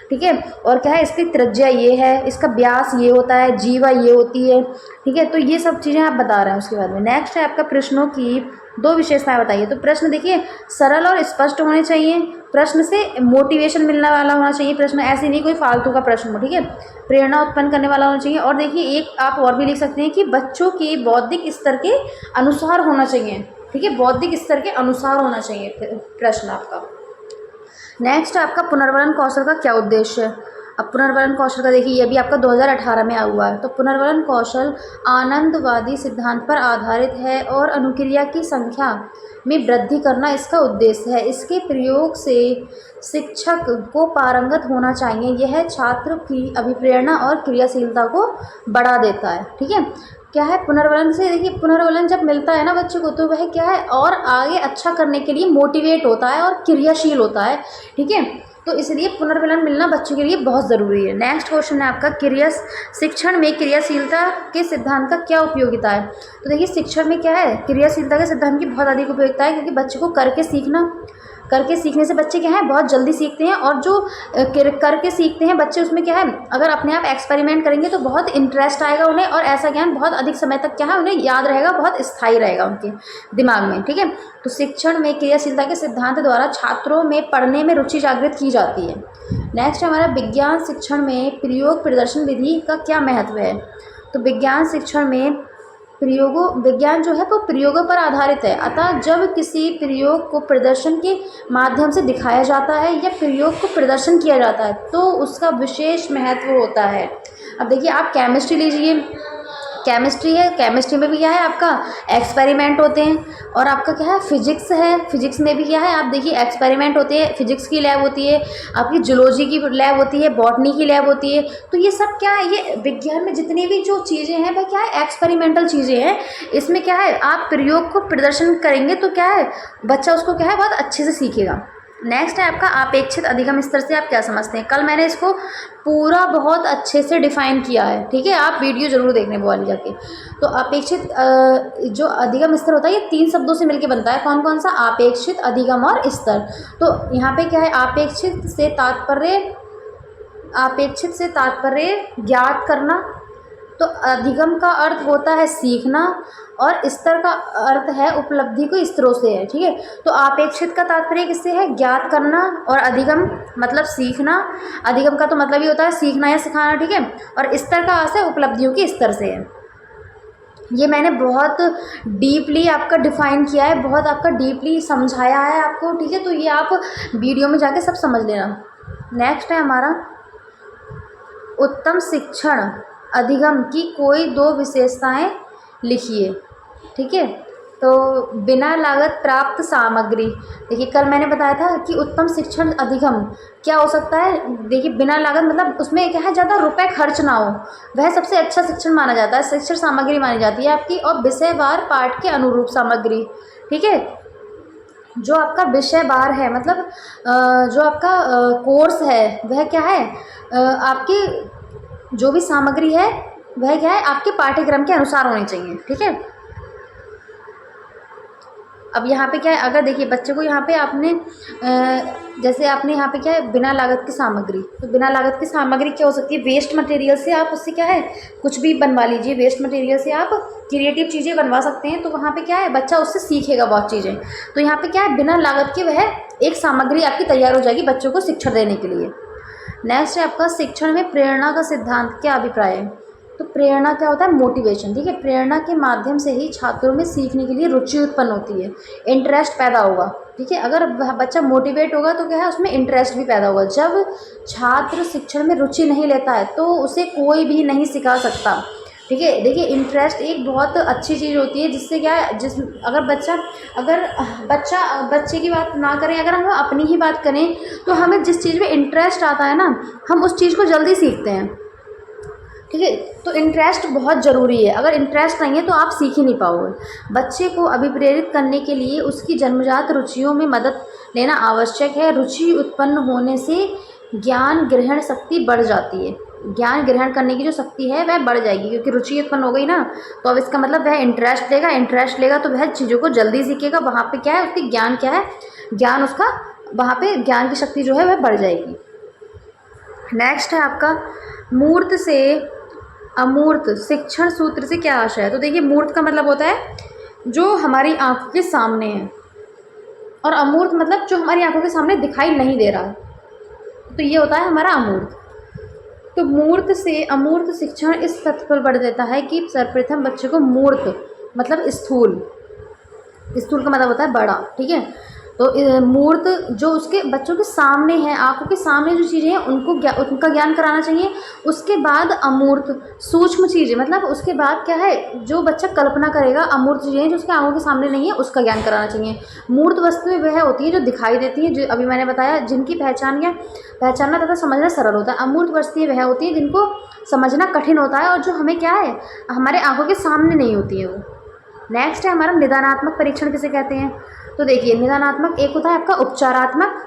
ठीक है, और क्या है इसकी त्रिज्या ये है, इसका व्यास ये होता है, जीवा ये होती है, ठीक है। तो ये सब चीज़ें आप बता रहे हैं उसके बाद में। नेक्स्ट है आपका प्रश्नों की दो विशेषताएं बताइए। तो प्रश्न देखिए सरल और स्पष्ट होने चाहिए, प्रश्न से मोटिवेशन मिलने वाला होना चाहिए, प्रश्न ऐसे नहीं कोई फालतू का प्रश्न हो, ठीक है, प्रेरणा उत्पन्न करने वाला होना चाहिए। और देखिए एक आप और भी लिख सकते हैं कि बच्चों के बौद्धिक स्तर के अनुसार होना चाहिए, ठीक है, बौद्धिक स्तर के अनुसार होना चाहिए प्रश्न आपका। नेक्स्ट आपका पुनर्वलन कौशल का क्या उद्देश्य है। अब पुनर्वलन कौशल का देखिए ये भी आपका 2018 में आया हुआ है। तो पुनर्वलन कौशल आनंदवादी सिद्धांत पर आधारित है और अनुक्रिया की संख्या में वृद्धि करना इसका उद्देश्य है। इसके प्रयोग से शिक्षक को पारंगत होना चाहिए। यह छात्र की अभिप्रेरणा और क्रियाशीलता को बढ़ा देता है, ठीक है। क्या है पुनर्वलन से, देखिए पुनर्वलन जब मिलता है ना बच्चे को तो वह क्या है और आगे अच्छा करने के लिए मोटिवेट होता है और क्रियाशील होता है, ठीक है। तो इसलिए पुनर्वलन मिलना बच्चों के लिए बहुत ज़रूरी है। नेक्स्ट क्वेश्चन है आपका शिक्षण में क्रियाशीलता के सिद्धांत का क्या उपयोगिता है। तो देखिए शिक्षण में क्या है क्रियाशीलता के सिद्धांत की बहुत अधिक उपयोगिता है, क्योंकि बच्चे को करके सीखने से बच्चे क्या है बहुत जल्दी सीखते हैं। और जो करके सीखते हैं बच्चे उसमें क्या है अगर अपने आप एक्सपेरिमेंट करेंगे तो बहुत इंटरेस्ट आएगा उन्हें, और ऐसा ज्ञान बहुत अधिक समय तक क्या है उन्हें याद रहेगा, बहुत स्थायी रहेगा उनके दिमाग में, ठीक है। तो शिक्षण में क्रियाशीलता के सिद्धांत द्वारा छात्रों में पढ़ने में रुचि जागृत की जाती है। नेक्स्ट हमारा विज्ञान शिक्षण में प्रयोग प्रदर्शन विधि का क्या महत्व है। तो विज्ञान शिक्षण में विज्ञान जो है वो प्रयोगों पर आधारित है, अतः जब किसी प्रयोग को प्रदर्शन के माध्यम से दिखाया जाता है या प्रयोग को प्रदर्शन किया जाता है तो उसका विशेष महत्व होता है। अब देखिए आप केमिस्ट्री लीजिए, केमिस्ट्री है, केमिस्ट्री में भी क्या है आपका एक्सपेरिमेंट होते हैं, और आपका क्या है फिजिक्स है, फिजिक्स में भी क्या है आप देखिए एक्सपेरिमेंट होते हैं, फिजिक्स की लैब होती है, आपकी जूलॉजी की लैब होती है, बॉटनी की लैब होती है। तो ये सब क्या है ये विज्ञान में जितनी भी जो चीज़ें हैं वह क्या है एक्सपेरिमेंटल चीज़ें हैं। इसमें क्या है आप प्रयोग को प्रदर्शन करेंगे तो क्या है बच्चा उसको क्या है बहुत अच्छे से सीखेगा। नेक्स्ट है आपका अपेक्षित अधिगम स्तर से आप क्या समझते हैं। कल मैंने इसको पूरा बहुत अच्छे से डिफाइन किया है, ठीक है, आप वीडियो जरूर देखने वाली जाके। तो अपेक्षित जो अधिगम स्तर होता है ये 3 शब्दों से मिलकर बनता है, कौन कौन सा, अपेक्षित, अधिगम और स्तर। तो यहाँ पे क्या है अपेक्षित से तात्पर्य ज्ञात करना, तो अधिगम का अर्थ होता है सीखना, और स्तर का अर्थ है उपलब्धि को स्तरों से है, ठीक है। तो अपेक्षित का तात्पर्य किससे है ज्ञात करना, और अधिगम मतलब सीखना, अधिगम का तो मतलब ही होता है सीखना या सिखाना, ठीक है। और स्तर का अर्थ है उपलब्धियों के स्तर से है। ये मैंने बहुत डीपली आपका डिफाइन किया है, बहुत आपका डीपली समझाया है आपको, ठीक है। तो ये आप वीडियो में जाके सब समझ लेना। नेक्स्ट है हमारा उत्तम शिक्षण अधिगम की कोई 2 विशेषताएं लिखिए, ठीक है। तो बिना लागत प्राप्त सामग्री, देखिए कल मैंने बताया था कि उत्तम शिक्षण अधिगम क्या हो सकता है, देखिए बिना लागत मतलब उसमें क्या है ज़्यादा रुपए खर्च ना हो, वह सबसे अच्छा शिक्षण माना जाता है, शिक्षण सामग्री मानी जाती है आपकी। और विषयवार पाठ के अनुरूप सामग्री, ठीक है, जो आपका विषय वार है मतलब जो आपका कोर्स है वह क्या है आपकी जो भी सामग्री है वह क्या है आपके पाठ्यक्रम के अनुसार होनी चाहिए, ठीक है। अब यहाँ पे क्या है अगर देखिए बच्चे को यहाँ पे आपने जैसे आपने यहाँ पे क्या है बिना लागत की सामग्री, तो बिना लागत की सामग्री क्या हो सकती है वेस्ट मटेरियल से आप उससे क्या है कुछ भी बनवा लीजिए, वेस्ट मटेरियल से आप क्रिएटिव चीज़ें बनवा सकते हैं। तो वहाँ पे क्या है बच्चा उससे सीखेगा बहुत चीज़ें। तो यहाँ पे क्या है बिना लागत के वह एक सामग्री आपकी तैयार हो जाएगी बच्चों को शिक्षण देने के लिए। नेक्स्ट है आपका शिक्षण में प्रेरणा का सिद्धांत क्या अभिप्राय है। तो प्रेरणा क्या होता है मोटिवेशन, ठीक है। प्रेरणा के माध्यम से ही छात्रों में सीखने के लिए रुचि उत्पन्न होती है, इंटरेस्ट पैदा होगा, ठीक है। अगर बच्चा मोटिवेट होगा तो क्या है उसमें इंटरेस्ट भी पैदा होगा। जब छात्र शिक्षण में रुचि नहीं लेता है तो उसे कोई भी नहीं सिखा सकता, ठीक है। देखिए इंटरेस्ट एक बहुत अच्छी चीज़ होती है जिससे क्या है अगर बच्चे की बात ना करें, अगर हम अपनी ही बात करें तो हमें जिस चीज़ में इंटरेस्ट आता है ना हम उस चीज़ को जल्दी सीखते हैं, ठीक है। तो इंटरेस्ट बहुत ज़रूरी है, अगर इंटरेस्ट नहीं है तो आप सीख ही नहीं पाओगे। बच्चे को अभिप्रेरित करने के लिए उसकी जन्मजात रुचियों में मदद लेना आवश्यक है। रुचि उत्पन्न होने से ज्ञान ग्रहण शक्ति बढ़ जाती है, ज्ञान ग्रहण करने की जो शक्ति है वह बढ़ जाएगी, क्योंकि रुचि उत्पन्न हो गई ना। तो अब इसका मतलब वह इंटरेस्ट लेगा तो वह चीज़ों को जल्दी सीखेगा, वहाँ पे क्या है उसकी ज्ञान क्या है ज्ञान उसका वहाँ पे ज्ञान की शक्ति जो है वह बढ़ जाएगी। नेक्स्ट है आपका मूर्त से अमूर्त शिक्षण सूत्र से क्या आशय है। तो देखिए मूर्त का मतलब होता है जो हमारी आँखों के सामने है, और अमूर्त मतलब जो हमारी आँखों के सामने दिखाई नहीं दे रहा है, तो ये होता है हमारा अमूर्त। तो मूर्त से अमूर्त शिक्षण इस तथ्य पर बढ़ देता है कि सर्वप्रथम बच्चे को मूर्त मतलब स्थूल, स्थूल का मतलब होता है बड़ा, ठीक है। तो मूर्त जो उसके बच्चों के सामने है, आंखों के सामने जो चीज़ें हैं उनका ज्ञान कराना चाहिए। उसके बाद अमूर्त सूक्ष्म चीज़ें, मतलब उसके बाद क्या है, जो बच्चा कल्पना करेगा अमूर्त चीज़ें जो उसके आंखों के सामने नहीं है उसका ज्ञान कराना चाहिए। मूर्त वस्तुएं वह होती है जो दिखाई देती हैं, जो अभी मैंने बताया जिनकी पहचानना तथा समझना सरल होता है। अमूर्त वस्तुएं वह होती हैं जिनको समझना कठिन होता है और जो हमें क्या है, हमारे आंखों के सामने नहीं होती है वो। नेक्स्ट है हमारा निदानात्मक परीक्षण किसे कहते हैं। तो देखिए निदानात्मक एक होता है आपका उपचारात्मक,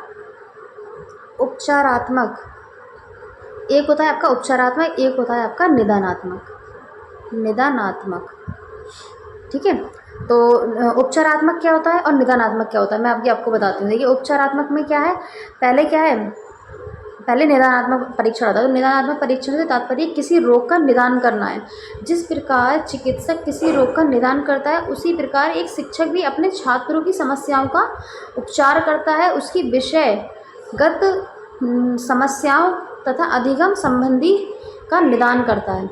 एक होता है आपका उपचारात्मक, एक होता है आपका निदानात्मक, ठीक है। तो उपचारात्मक क्या होता है और निदानात्मक क्या होता है, मैं आपको बताती हूँ। देखिए उपचारात्मक में क्या है, पहले निदानात्मक परीक्षण होता है। तो निदानात्मक परीक्षण से तात्पर्य किसी रोग का निदान करना है। जिस प्रकार चिकित्सक किसी रोग का निदान करता है, उसी प्रकार एक शिक्षक भी अपने छात्रों की समस्याओं का उपचार करता है, उसकी विषयगत समस्याओं तथा अधिगम संबंधी का निदान करता है।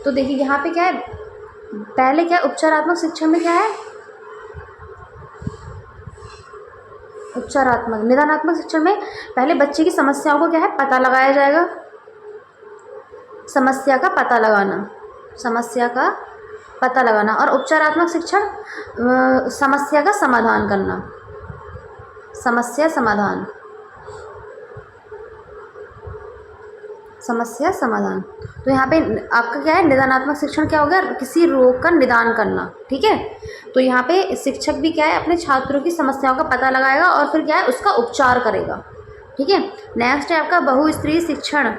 तो देखिए यहाँ पे क्या है, पहले क्या उपचारात्मक शिक्षण में क्या है, उपचारात्मक निदानात्मक शिक्षण में पहले बच्चे की समस्याओं को क्या है पता लगाया जाएगा, समस्या का पता लगाना। और उपचारात्मक शिक्षण समस्या का समाधान करना, समस्या समाधान। तो यहाँ पे आपका क्या है, निदानात्मक शिक्षण क्या हो गया, किसी रोग का निदान करना, ठीक है। तो यहाँ पे शिक्षक भी क्या है, अपने छात्रों की समस्याओं का पता लगाएगा और फिर क्या है, उसका उपचार करेगा, ठीक है। नेक्स्ट है आपका बहुस्तरीय शिक्षण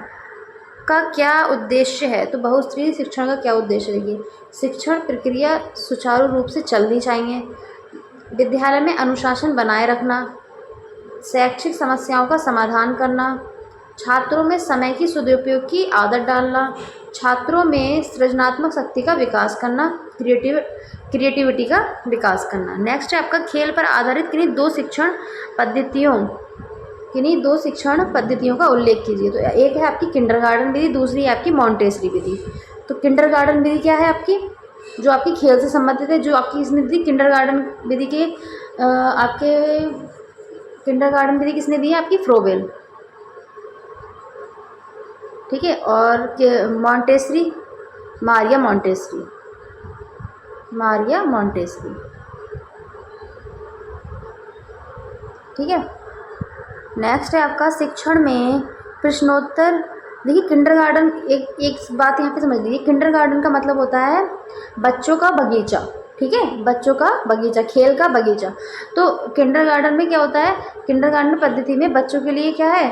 का क्या उद्देश्य है। तो बहुस्तरीय शिक्षण का क्या उद्देश्य, देखिए शिक्षण प्रक्रिया सुचारू रूप से चलनी चाहिए, विद्यालय में अनुशासन बनाए रखना, शैक्षिक समस्याओं का समाधान करना, छात्रों में समय की सदुपयोग की आदत डालना, छात्रों में सृजनात्मक शक्ति का विकास करना, क्रिएटिविटी का विकास करना। नेक्स्ट है आपका खेल पर आधारित किन्हीं दो शिक्षण पद्धतियों का उल्लेख कीजिए। तो एक है आपकी किंडरगार्टन विधि, दूसरी है आपकी मॉन्टेसरी विधि। तो किंडरगार्टन विधि क्या है आपकी, जो आपकी खेल से संबंधित है, जो आपकी इसने दी किंडरगार्टन विधि के आपके किंडरगार्टन विधि किसने दी है, आपकी फ्रोबेल, ठीक है। और मॉन्टेसरी मारिया मॉन्टेसरी, ठीक है। नेक्स्ट है आपका शिक्षण में प्रश्नोत्तर। देखिए किंडरगार्टन, एक बात यहाँ पे समझ लीजिए, किंडरगार्टन का मतलब होता है बच्चों का बगीचा, ठीक है, बच्चों का बगीचा, खेल का बगीचा। तो किंडरगार्टन में क्या होता है, किंडरगार्टन पद्धति में बच्चों के लिए क्या है,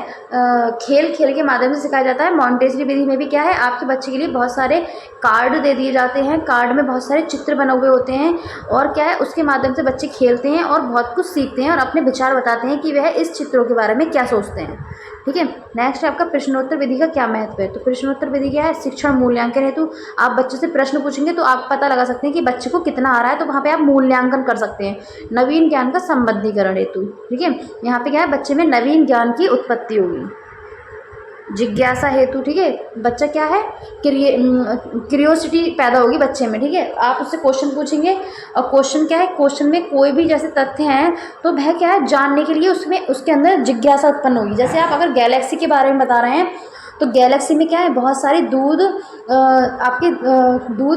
खेल के माध्यम से सिखाया जाता है। मॉन्टेसरी विधि में भी क्या है, आपके बच्चे के लिए बहुत सारे कार्ड दे दिए जाते हैं, कार्ड में बहुत सारे चित्र बने हुए होते हैं, और क्या है उसके माध्यम से बच्चे खेलते हैं और बहुत कुछ सीखते हैं और अपने विचार बताते हैं कि वह इस चित्रों के बारे में क्या सोचते हैं, ठीक है। नेक्स्ट है आपका प्रश्नोत्तर विधि का क्या महत्व है। तो प्रश्नोत्तर विधि क्या है, शिक्षण मूल्यांकन हेतु आप बच्चे से प्रश्न पूछेंगे तो आप पता लगा सकते हैं कि बच्चे को कितना आ रहा है, तो वहाँ पे आप मूल्यांकन कर सकते हैं। नवीन ज्ञान का संबद्धीकरण हेतु, ठीक है, यहाँ पे क्या है, बच्चे में नवीन ज्ञान की उत्पत्ति होगी। जिज्ञासा हेतु, ठीक है, बच्चा क्या है, क्यूरियोसिटी पैदा होगी बच्चे में, ठीक है। आप उससे क्वेश्चन पूछेंगे और क्वेश्चन क्या है, क्वेश्चन में कोई भी जैसे तथ्य हैं तो वह क्या है जानने के लिए उसमें उसके अंदर जिज्ञासा उत्पन्न होगी। जैसे आप अगर गैलेक्सी के बारे में बता रहे हैं तो गैलेक्सी में क्या है, बहुत सारी दूध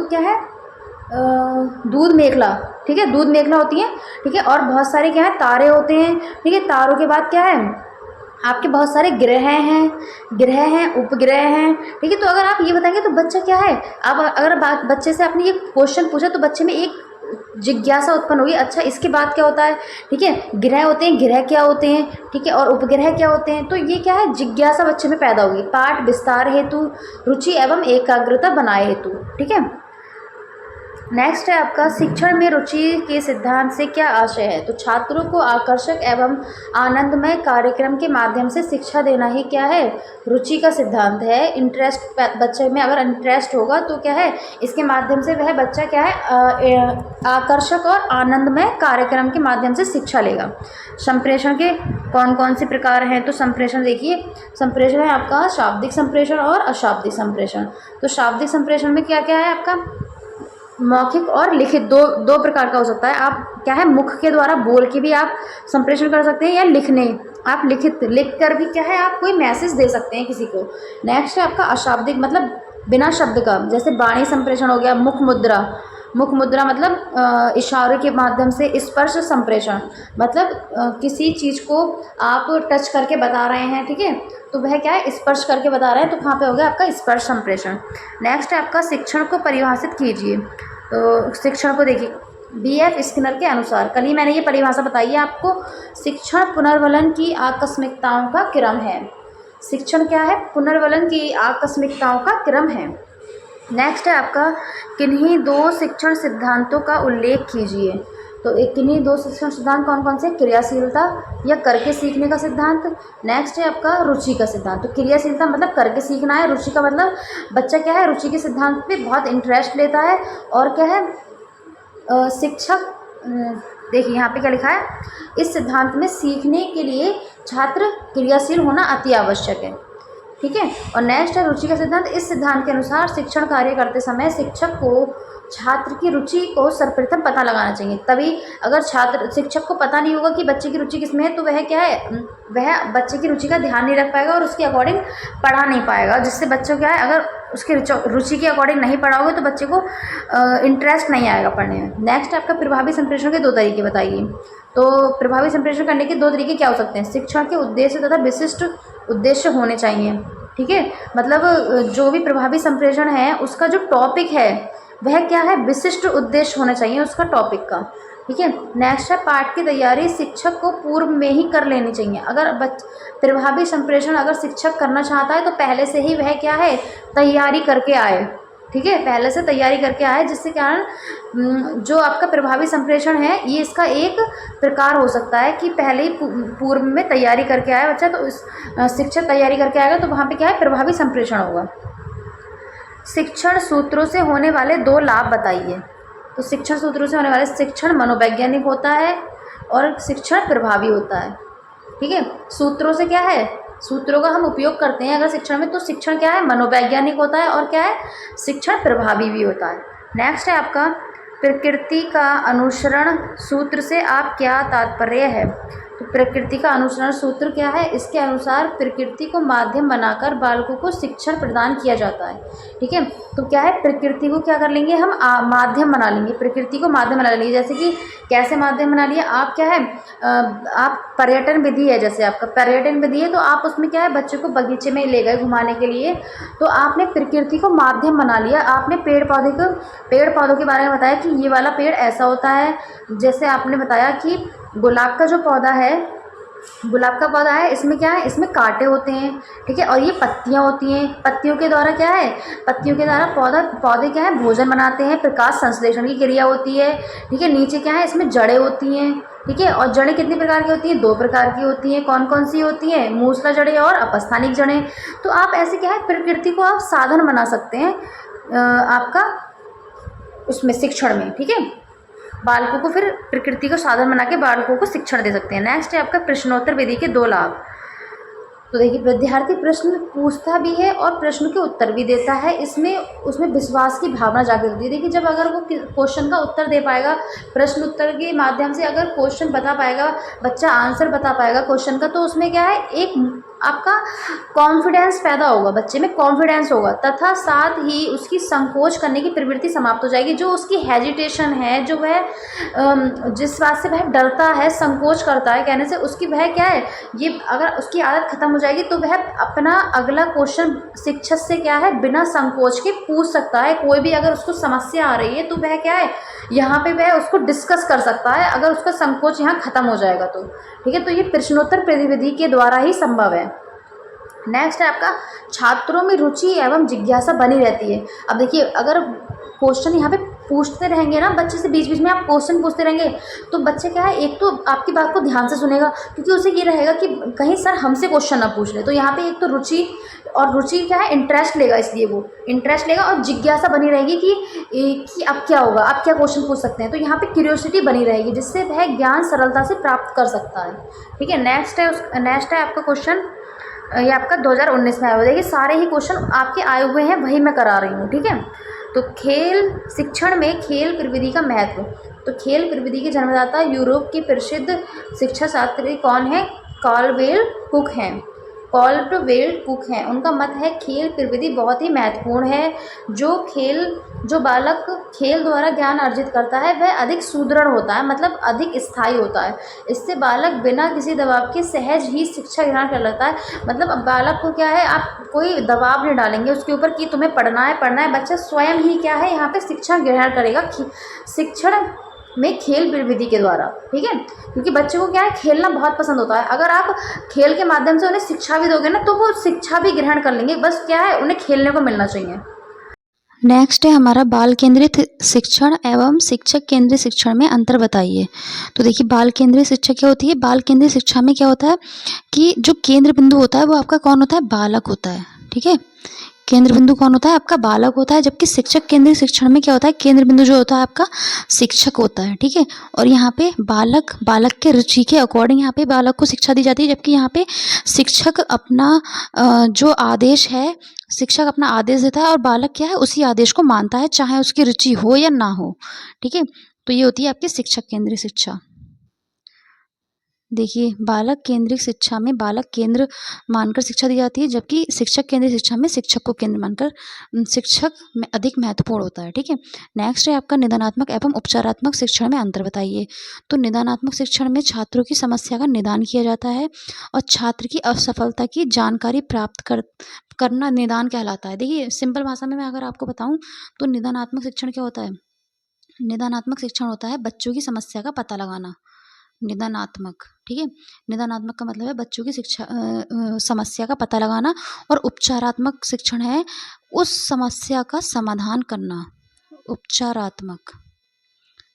क्या है, दूध मेखला, ठीक है, दूध मेखला होती है, ठीक है। और बहुत सारे क्या है, तारे होते हैं, ठीक है। तारों के बाद क्या है, आपके बहुत सारे ग्रह हैं, उपग्रह हैं, ठीक है। तो अगर आप ये बताएंगे तो बच्चा क्या है, अब अगर बच्चे से आपने ये क्वेश्चन पूछा तो बच्चे में एक जिज्ञासा उत्पन्न होगी, अच्छा इसके बाद क्या होता है, ठीक है। ग्रह होते हैं, ग्रह क्या होते हैं, ठीक है, और उपग्रह क्या होते हैं, तो ये क्या है, जिज्ञासा बच्चे में पैदा होगी। पाठ विस्तार हेतु, रुचि एवं एकाग्रता बनाए हेतु, ठीक है। नेक्स्ट है आपका शिक्षण में रुचि के सिद्धांत से क्या आशय है। तो छात्रों को आकर्षक एवं आनंदमय कार्यक्रम के माध्यम से शिक्षा देना ही क्या है, रुचि का सिद्धांत है। इंटरेस्ट बच्चे में अगर इंटरेस्ट होगा तो क्या है, इसके माध्यम से वह बच्चा क्या है, आकर्षक और आनंदमय कार्यक्रम के माध्यम से शिक्षा लेगा। संप्रेषण के कौन कौन से प्रकार हैं, तो संप्रेषण देखिए, संप्रेषण है आपका शाब्दिक संप्रेषण और अशाब्दिक संप्रेषण। तो शाब्दिक संप्रेषण में क्या क्या है आपका, मौखिक और लिखित दो प्रकार का हो सकता है। आप क्या है, मुख के द्वारा बोल के भी आप संप्रेषण कर सकते हैं, या आप लिख कर भी क्या है, आप कोई मैसेज दे सकते हैं किसी को। नेक्स्ट है आपका अशाब्दिक, मतलब बिना शब्द का, जैसे वाणी संप्रेषण हो गया। मुख मुद्रा मतलब इशारे के माध्यम से। स्पर्श संप्रेषण मतलब किसी चीज़ को आप टच करके बता रहे हैं, ठीक है, तो वह क्या है, स्पर्श करके बता रहे हैं, तो वहाँ पे हो गया आपका स्पर्श संप्रेषण। नेक्स्ट है आपका शिक्षण को परिभाषित कीजिए। तो शिक्षण को देखिए, B.F. स्किनर के अनुसार, कल ही मैंने ये परिभाषा बताई है आपको, शिक्षण पुनर्वलन की आकस्मिकताओं का क्रम है। शिक्षण क्या है, पुनर्वलन की आकस्मिकताओं का क्रम है। नेक्स्ट है आपका किन्हीं दो शिक्षण सिद्धांतों का उल्लेख कीजिए। तो एक किन्हीं दो शिक्षण सिद्धांत कौन कौन से, क्रियाशीलता या करके सीखने का सिद्धांत। नेक्स्ट है आपका रुचि का सिद्धांत। तो क्रियाशीलता मतलब करके सीखना है, रुचि का मतलब बच्चा क्या है, रुचि के सिद्धांत पे बहुत इंटरेस्ट लेता है। और क्या है, शिक्षक, देखिए यहाँ पे क्या लिखा है, इस सिद्धांत में सीखने के लिए छात्र क्रियाशील होना अति आवश्यक है, ठीक है। और नेक्स्ट है रुचि का सिद्धांत। इस सिद्धांत के अनुसार शिक्षण कार्य करते समय शिक्षक को छात्र की रुचि को सर्वप्रथम पता लगाना चाहिए। तभी अगर शिक्षक को पता नहीं होगा कि बच्चे की रुचि किसमें है, तो वह क्या है, वह बच्चे की रुचि का ध्यान नहीं रख पाएगा और उसके अकॉर्डिंग पढ़ा नहीं पाएगा, जिससे बच्चों क्या है, अगर उसकी रुचि के अकॉर्डिंग नहीं पढ़ाओगे तो बच्चे को इंटरेस्ट नहीं आएगा पढ़ने में। नेक्स्ट आपका प्रभावी संप्रेषण के दो तरीके बताइए। तो प्रभावी संप्रेषण करने के दो तरीके क्या हो सकते हैं, शिक्षण के उद्देश्य तथा विशिष्ट उद्देश्य होने चाहिए, ठीक है। मतलब जो भी प्रभावी संप्रेषण है उसका जो टॉपिक है वह क्या है, विशिष्ट उद्देश्य होना चाहिए उसका टॉपिक का, ठीक है। नेक्स्ट है पाठ की तैयारी शिक्षक को पूर्व में ही कर लेनी चाहिए। अगर प्रभावी संप्रेषण अगर शिक्षक करना चाहता है तो पहले से ही वह क्या है, तैयारी करके आए, ठीक है, पहले से तैयारी करके आए, जिससे कारण जो आपका प्रभावी संप्रेषण है ये इसका एक प्रकार हो सकता है कि पहले ही पूर्व में तैयारी करके आए बच्चा, तो इस शिक्षक तैयारी करके आएगा तो वहाँ पे क्या है, प्रभावी संप्रेषण होगा। शिक्षण सूत्रों से होने वाले दो लाभ बताइए। तो शिक्षण सूत्रों से होने वाले, शिक्षण मनोवैज्ञानिक होता है और शिक्षण प्रभावी होता है, ठीक है। सूत्रों से क्या है, सूत्रों का हम उपयोग करते हैं अगर शिक्षण में, तो शिक्षण क्या है, मनोवैज्ञानिक होता है और क्या है, शिक्षण प्रभावी भी होता है। नेक्स्ट है आपका प्रकृति का अनुसरण सूत्र से आप क्या तात्पर्य है। तो प्रकृति का अनुसरण सूत्र क्या है, इसके अनुसार प्रकृति को माध्यम बनाकर बालकों को शिक्षण प्रदान किया जाता है, ठीक है। तो क्या है, प्रकृति को क्या कर लेंगे हम, माध्यम बना लेंगे, प्रकृति को माध्यम बना लेंगे। जैसे कि कैसे माध्यम बना लिया, आप क्या है, आप पर्यटन विधि है, जैसे आपका पर्यटन विधि है तो आप उसमें क्या है, बच्चों को बगीचे में ले गए घुमाने के लिए, तो आपने प्रकृति को माध्यम बना लिया। आपने पेड़ पौधों के बारे में बताया कि ये वाला पेड़ ऐसा होता है, जैसे आपने बताया कि गुलाब का जो पौधा है, गुलाब का पौधा है, इसमें क्या है, इसमें कांटे होते हैं, ठीक है, और ये पत्तियां होती हैं। पत्तियों के द्वारा क्या है, पत्तियों के द्वारा पौधे क्या है, भोजन बनाते हैं, प्रकाश संश्लेषण की क्रिया होती है, ठीक है। नीचे क्या है, इसमें जड़ें होती हैं, ठीक है। और जड़ें कितनी प्रकार की होती हैं, दो प्रकार की होती हैं। कौन कौन सी होती हैं, मूसला जड़ें और अपस्थानिक जड़ें। तो आप ऐसे क्या है, प्रकृति को आप साधन बना सकते हैं आपका उसमें शिक्षण में, ठीक है। बालकों को फिर प्रकृति को साधन बना के बालकों को शिक्षण दे सकते हैं। नेक्स्ट है आपका प्रश्नोत्तर विधि के दो लाभ। तो देखिए, विद्यार्थी प्रश्न पूछता भी है और प्रश्न के उत्तर भी देता है, उसमें विश्वास की भावना जागृत होती है। देखिए, जब अगर वो क्वेश्चन का उत्तर दे पाएगा, प्रश्न उत्तर के माध्यम से अगर क्वेश्चन बता पाएगा बच्चा, आंसर बता पाएगा क्वेश्चन का, तो उसमें क्या है, एक आपका कॉन्फिडेंस पैदा होगा, बच्चे में कॉन्फिडेंस होगा, तथा साथ ही उसकी संकोच करने की प्रवृत्ति समाप्त हो जाएगी। जो उसकी हेजिटेशन है, जो वह जिस बात से वह डरता है, संकोच करता है कहने से, उसकी वह क्या है, ये अगर उसकी आदत खत्म हो जाएगी तो वह अपना अगला क्वेश्चन शिक्षक से क्या है, बिना संकोच के पूछ सकता है। कोई भी अगर उसको समस्या आ रही है तो वह क्या है, यहाँ पे वह उसको डिस्कस कर सकता है, अगर उसका संकोच यहाँ खत्म हो जाएगा तो, ठीक है। तो ये प्रश्नोत्तर विधि के द्वारा ही संभव है। नेक्स्ट है आपका छात्रों में रुचि एवं जिज्ञासा बनी रहती है। अब देखिए, अगर क्वेश्चन यहाँ पे पूछते रहेंगे ना, बच्चे से बीच बीच में आप क्वेश्चन पूछते रहेंगे, तो बच्चे क्या है, एक तो आपकी बात को ध्यान से सुनेगा, क्योंकि उसे ये रहेगा कि कहीं सर हमसे क्वेश्चन ना पूछ ले। तो यहाँ पे एक तो रुचि, और रुचि क्या है, इंटरेस्ट लेगा, इसलिए वो इंटरेस्ट लेगा, और जिज्ञासा बनी रहेगी कि अब क्या होगा, अब क्या क्वेश्चन पूछ सकते हैं। तो यहाँ पे क्यूरियोसिटी बनी रहेगी, जिससे वह ज्ञान सरलता से प्राप्त कर सकता है। ठीक है, नेक्स्ट है आपका क्वेश्चन, ये आपका 2019 में आया हुआ। देखिए, सारे ही क्वेश्चन आपके आए हुए हैं, वही मैं करा रही हूँ। ठीक है, तो खेल शिक्षण में खेल प्रविधि का महत्व। तो खेल प्रविधि के जन्मदाता यूरोप के प्रसिद्ध शिक्षा शास्त्री कौन है? कॉल्डवेल कुक हैं। कॉल्डवेल कुक हैं। उनका मत है खेल प्रविधि बहुत ही महत्वपूर्ण है। जो बालक खेल द्वारा ज्ञान अर्जित करता है वह अधिक सुदृढ़ होता है, मतलब अधिक स्थायी होता है। इससे बालक बिना किसी दबाव के सहज ही शिक्षा ग्रहण कर लेता है। मतलब अब बालक को क्या है, आप कोई दबाव नहीं डालेंगे उसके ऊपर कि तुम्हें पढ़ना है, बच्चा स्वयं ही क्या है यहाँ पे शिक्षा ग्रहण करेगा, शिक्षण में खेल प्रविधि के द्वारा। ठीक है, क्योंकि बच्चे को क्या है, खेलना बहुत पसंद होता है। अगर आप खेल के माध्यम से उन्हें शिक्षा भी दोगे ना, तो वो शिक्षा भी ग्रहण कर लेंगे। बस क्या है, उन्हें खेलने को मिलना चाहिए। नेक्स्ट है हमारा बाल केंद्रित शिक्षण एवं शिक्षक केंद्रित शिक्षण में अंतर बताइए। तो देखिए, बाल केंद्रित शिक्षा क्या होती है? बाल केंद्रित शिक्षा में क्या होता है कि जो केंद्र बिंदु होता है वो आपका कौन होता है? बालक होता है। ठीक है, केंद्र बिंदु कौन होता है? आपका बालक होता है। जबकि शिक्षक केंद्रित शिक्षण में क्या होता है? केंद्र बिंदु जो होता है आपका शिक्षक होता है। ठीक है, और यहाँ पे बालक के रुचि के अकॉर्डिंग यहाँ पे बालक को शिक्षा दी जाती है। जबकि यहाँ पे शिक्षक अपना जो आदेश है, शिक्षक अपना आदेश देता है और बालक क्या है, उसी आदेश को मानता है, चाहे उसकी रुचि हो या ना हो। ठीक है, तो ये होती है आपकी शिक्षक केंद्रित शिक्षा। देखिए, बालक केंद्रित शिक्षा में बालक केंद्र मानकर शिक्षा दी जाती है, जबकि शिक्षक केंद्रित शिक्षा में शिक्षक को केंद्र मानकर शिक्षक में अधिक महत्वपूर्ण होता है। ठीक है, नेक्स्ट है आपका निदानात्मक एवं उपचारात्मक शिक्षण में अंतर बताइए। तो निदानात्मक शिक्षण में छात्रों की समस्या का निदान किया जाता है और छात्र की असफलता की जानकारी प्राप्त करना निदान कहलाता है। देखिए, सिंपल भाषा में मैं अगर आपको बताऊं तो निदानात्मक शिक्षण क्या होता है? निदानात्मक शिक्षण होता है बच्चों की समस्या का पता लगाना। निदानात्मक, ठीक है, निदानात्मक का मतलब है बच्चों की समस्या का पता लगाना, और उपचारात्मक शिक्षण है उस समस्या का समाधान करना। उपचारात्मक,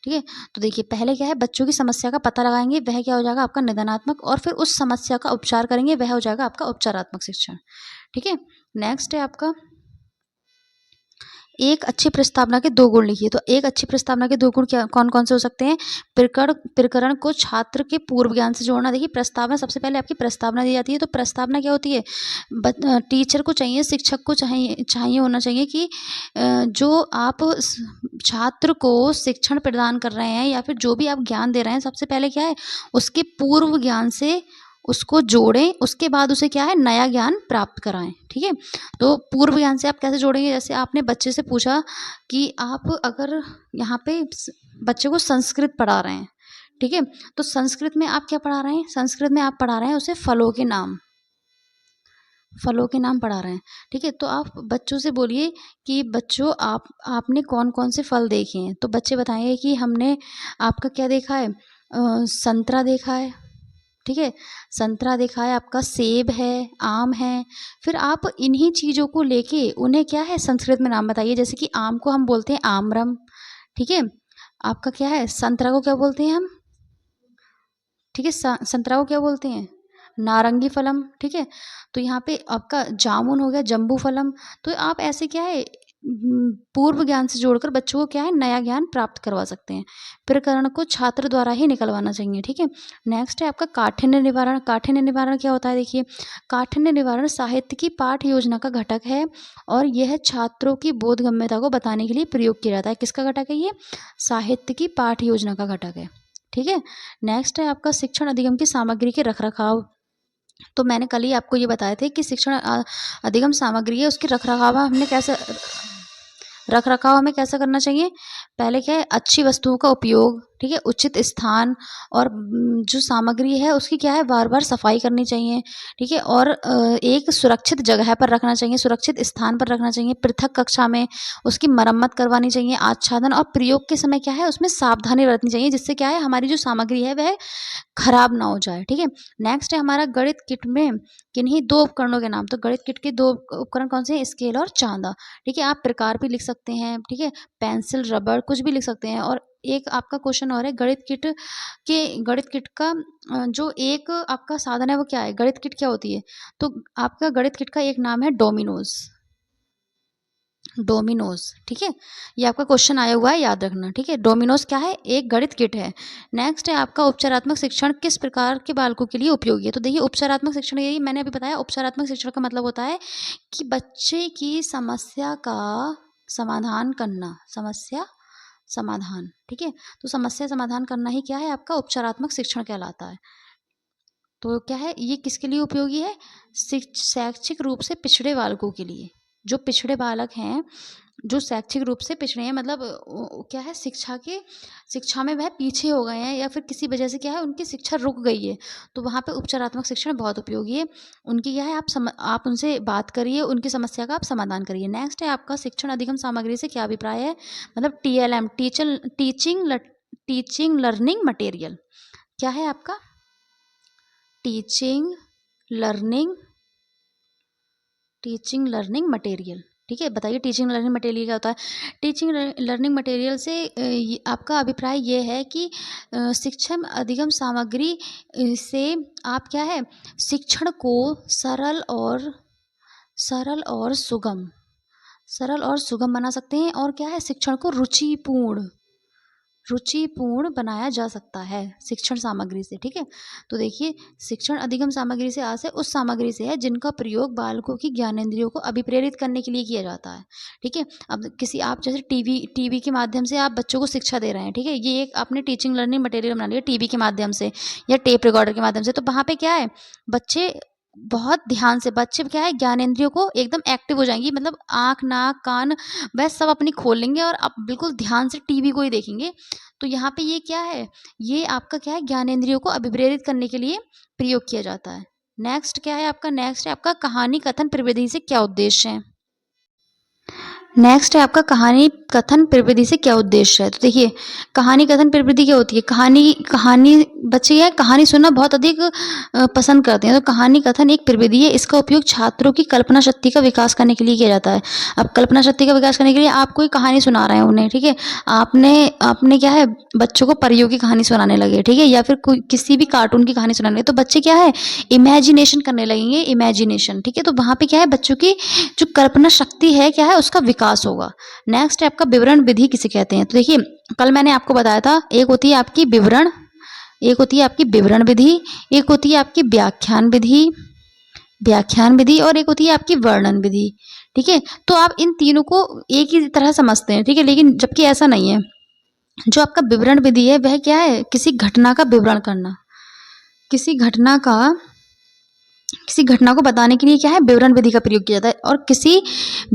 ठीक है। तो देखिए, पहले क्या है, बच्चों की समस्या का पता लगाएंगे, वह क्या हो जाएगा आपका निदानात्मक, और फिर उस समस्या का उपचार करेंगे, वह हो जाएगा आपका उपचारात्मक शिक्षण। ठीक है, नेक्स्ट है आपका एक अच्छी प्रस्तावना के दो गुण लिखिए। तो एक अच्छी प्रस्तावना के दो गुण क्या कौन कौन से हो सकते हैं? प्रकरण को छात्र के पूर्व ज्ञान से जोड़ना। देखिए, प्रस्तावना, सबसे पहले आपकी प्रस्तावना दी जाती है। तो प्रस्तावना क्या होती है? टीचर को चाहिए, शिक्षक को चाहिए होना चाहिए कि जो आप छात्र को शिक्षण प्रदान कर रहे हैं या फिर जो भी आप ज्ञान दे रहे हैं, सबसे पहले क्या है, उसके पूर्व ज्ञान से उसको जोड़ें, उसके बाद उसे क्या है, नया ज्ञान प्राप्त कराएं। ठीक है, तो पूर्व ज्ञान से आप कैसे जोड़ेंगे? जैसे आपने बच्चे से पूछा कि आप अगर यहाँ पे बच्चे को संस्कृत पढ़ा रहे हैं, ठीक है, तो संस्कृत में आप क्या पढ़ा रहे हैं? संस्कृत में आप पढ़ा रहे हैं उसे फलों के नाम पढ़ा रहे हैं। ठीक है, तो आप बच्चों से बोलिए कि बच्चों आपने कौन कौन से फल देखे हैं? तो बच्चे बताएंगे कि हमने आपका क्या देखा है, संतरा देखा है। ठीक है, संतरा देखा है, आपका सेब है, आम है। फिर आप इन्हीं चीज़ों को लेके उन्हें क्या है, संस्कृत में नाम बताइए। जैसे कि आम को हम बोलते हैं आम्रम, ठीक है, आपका क्या है, संतरा को क्या बोलते हैं हम? ठीक है, संतरा को क्या बोलते हैं? नारंगी फलम। ठीक है, तो यहाँ पे आपका जामुन हो गया जम्बू फलम। तो आप ऐसे क्या है, पूर्व ज्ञान से जोड़कर बच्चों को क्या है, नया ज्ञान प्राप्त करवा सकते हैं। प्रकरण को छात्र द्वारा ही निकलवाना चाहिए। ठीक है, नेक्स्ट है आपका काठिन्य निवारण। काठिन्य निवारण क्या होता है? देखिए, काठिन्य निवारण साहित्य की पाठ योजना का घटक है और यह छात्रों की बोधगम्यता को बताने के लिए प्रयोग किया जाता है। किसका घटक है ये? साहित्य की पाठ योजना का घटक है। ठीक है, नेक्स्ट है आपका शिक्षण अधिगम की सामग्री के रखरखाव। तो मैंने कल ही आपको ये बताए थे कि शिक्षण अधिगम सामग्री है, उसकी रखरखाव हमें कैसा करना चाहिए? पहले क्या है, अच्छी वस्तुओं का उपयोग, ठीक है, उचित स्थान और जो सामग्री है उसकी क्या है, बार बार सफाई करनी चाहिए। ठीक है, और एक सुरक्षित जगह पर रखना चाहिए, सुरक्षित स्थान पर रखना चाहिए, पृथक कक्षा में उसकी मरम्मत करवानी चाहिए, आच्छादन और प्रयोग के समय क्या है उसमें सावधानी बरतनी चाहिए, जिससे क्या है हमारी जो सामग्री है वह खराब ना हो जाए। ठीक है, नेक्स्ट है हमारा गणित किट में किन्हीं दो उपकरणों के नाम। तो गणित किट के दो उपकरण कौन से हैं, स्केल और चांदा। ठीक है, आप प्रकार भी लिख सकते हैं, ठीक है, पेंसिल रबड़ कुछ भी लिख सकते हैं। और एक आपका क्वेश्चन और है, गणित किट का जो एक आपका साधन है वो क्या है, गणित किट क्या होती है। तो आपका गणित किट का एक नाम है डोमिनोज, डोमिनोज। ठीक है, ये आपका क्वेश्चन आया हुआ है, याद रखना। ठीक है, डोमिनोज क्या है, एक गणित किट है। नेक्स्ट है आपका उपचारात्मक शिक्षण किस प्रकार के बालकों के लिए उपयोगी है। तो देखिए उपचारात्मक शिक्षण, यही मैंने अभी बताया, उपचारात्मक शिक्षण का मतलब होता है कि बच्चे की समस्या का समाधान करना, समस्या समाधान। ठीक है, तो समस्या समाधान करना ही क्या है आपका उपचारात्मक शिक्षण कहलाता है। तो क्या है, ये किसके लिए उपयोगी है, शैक्षिक रूप से पिछड़े बालकों के लिए। जो पिछड़े बालक हैं, जो शैक्षिक रूप से पिछड़े हैं, मतलब क्या है, शिक्षा में वह पीछे हो गए हैं या फिर किसी वजह से क्या है उनकी शिक्षा रुक गई है, तो वहाँ पे उपचारात्मक शिक्षण बहुत उपयोगी है। उनकी क्या है, आप उनसे बात करिए, उनकी समस्या का आप समाधान करिए। नेक्स्ट है आपका शिक्षण अधिगम सामग्री से क्या अभिप्राय है, मतलब TLM, टीचिंग लर्निंग मटेरियल। क्या है आपका, टीचिंग लर्निंग मटेरियल। ठीक है, बताइए टीचिंग लर्निंग मटेरियल क्या होता है। टीचिंग लर्निंग मटेरियल से आपका अभिप्राय ये है कि शिक्षण अधिगम सामग्री से आप क्या है, शिक्षण को सरल और सुगम बना सकते हैं, और क्या है, शिक्षण को रुचिपूर्ण बनाया जा सकता है शिक्षण सामग्री से। ठीक है, तो देखिए शिक्षण अधिगम सामग्री से आशय उस सामग्री से है जिनका प्रयोग बालकों की ज्ञानेंद्रियों को अभिप्रेरित करने के लिए किया जाता है। ठीक है, अब आप जैसे टीवी के माध्यम से आप बच्चों को शिक्षा दे रहे हैं। ठीक है, ये एक आपने टीचिंग लर्निंग मटेरियल बना लिया टीवी के माध्यम से या टेप रिकॉर्डर के माध्यम से। तो वहाँ पे क्या है, बच्चे बहुत ध्यान से, बच्चे क्या है ज्ञानेंद्रियों को एकदम एक्टिव हो जाएंगी, मतलब आँख नाक कान वह सब अपनी खोल लेंगे और आप बिल्कुल ध्यान से टीवी को ही देखेंगे। तो यहाँ पे ये क्या है, ये आपका क्या है, ज्ञानेंद्रियों को अभिप्रेरित करने के लिए प्रयोग किया जाता है। नेक्स्ट क्या है आपका, नेक्स्ट है आपका कहानी कथन प्रविधि से क्या उद्देश्य है। नेक्स्ट है आपका कहानी कथन प्रविधि से क्या उद्देश्य है। तो देखिए कहानी कथन प्रविधि क्या होती है, कहानी बच्चे क्या है, कहानी सुनना बहुत अधिक पसंद करते हैं। तो कहानी कथन एक प्रविधि है, इसका उपयोग छात्रों की कल्पना शक्ति का विकास करने के लिए किया जाता है। अब कल्पना शक्ति का विकास करने के लिए आप कोई कहानी सुना रहे हैं उन्हें, ठीक है, आपने क्या है बच्चों को परियों की कहानी सुनाने लगे, ठीक है, या फिर कोई किसी भी कार्टून की कहानी सुनाने लगे, तो बच्चे क्या है इमेजिनेशन करने लगेंगे, इमेजिनेशन। ठीक है, तो वहाँ पे क्या है बच्चों की जो कल्पना शक्ति है क्या है उसका विकास होगा। नेक्स्ट है आपका विवरण विधि किसे कहते हैं। तो देखिए कल मैंने आपको बताया था, एक होती है आपकी विवरण विधि, एक होती है आपकी व्याख्यान विधि और एक होती है आपकी वर्णन विधि। ठीक है, तो आप इन तीनों को एक ही तरह समझते हैं, ठीक है, लेकिन जबकि ऐसा नहीं है। जो आपका विवरण विधि है वह क्या है, किसी घटना का विवरण करना, किसी घटना को बताने के लिए क्या है विवरण विधि का प्रयोग किया जाता है। और किसी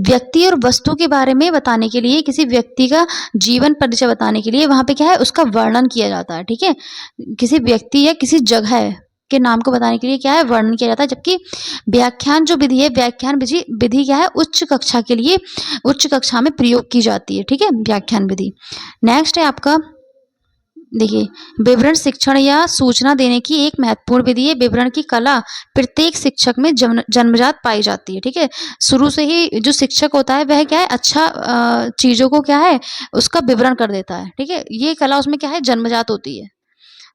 व्यक्ति और वस्तु के बारे में बताने के लिए, किसी व्यक्ति का जीवन परिचय बताने के लिए वहाँ पे क्या है उसका वर्णन किया जाता है। ठीक है, किसी व्यक्ति या किसी जगह के नाम को बताने के लिए क्या है वर्णन किया जाता है। जबकि व्याख्यान जो विधि है, व्याख्यान विधि क्या है उच्च कक्षा के लिए, उच्च कक्षा में प्रयोग की जाती है। ठीक है, व्याख्यान विधि। नेक्स्ट है आपका देखिए विवरण शिक्षण या सूचना देने की एक महत्वपूर्ण विधि है। विवरण की कला प्रत्येक शिक्षक में जन्मजात पाई जाती है। ठीक है, शुरू से ही जो शिक्षक होता है वह क्या है अच्छा चीज़ों को क्या है उसका विवरण कर देता है। ठीक है, ये कला उसमें क्या है जन्मजात होती है।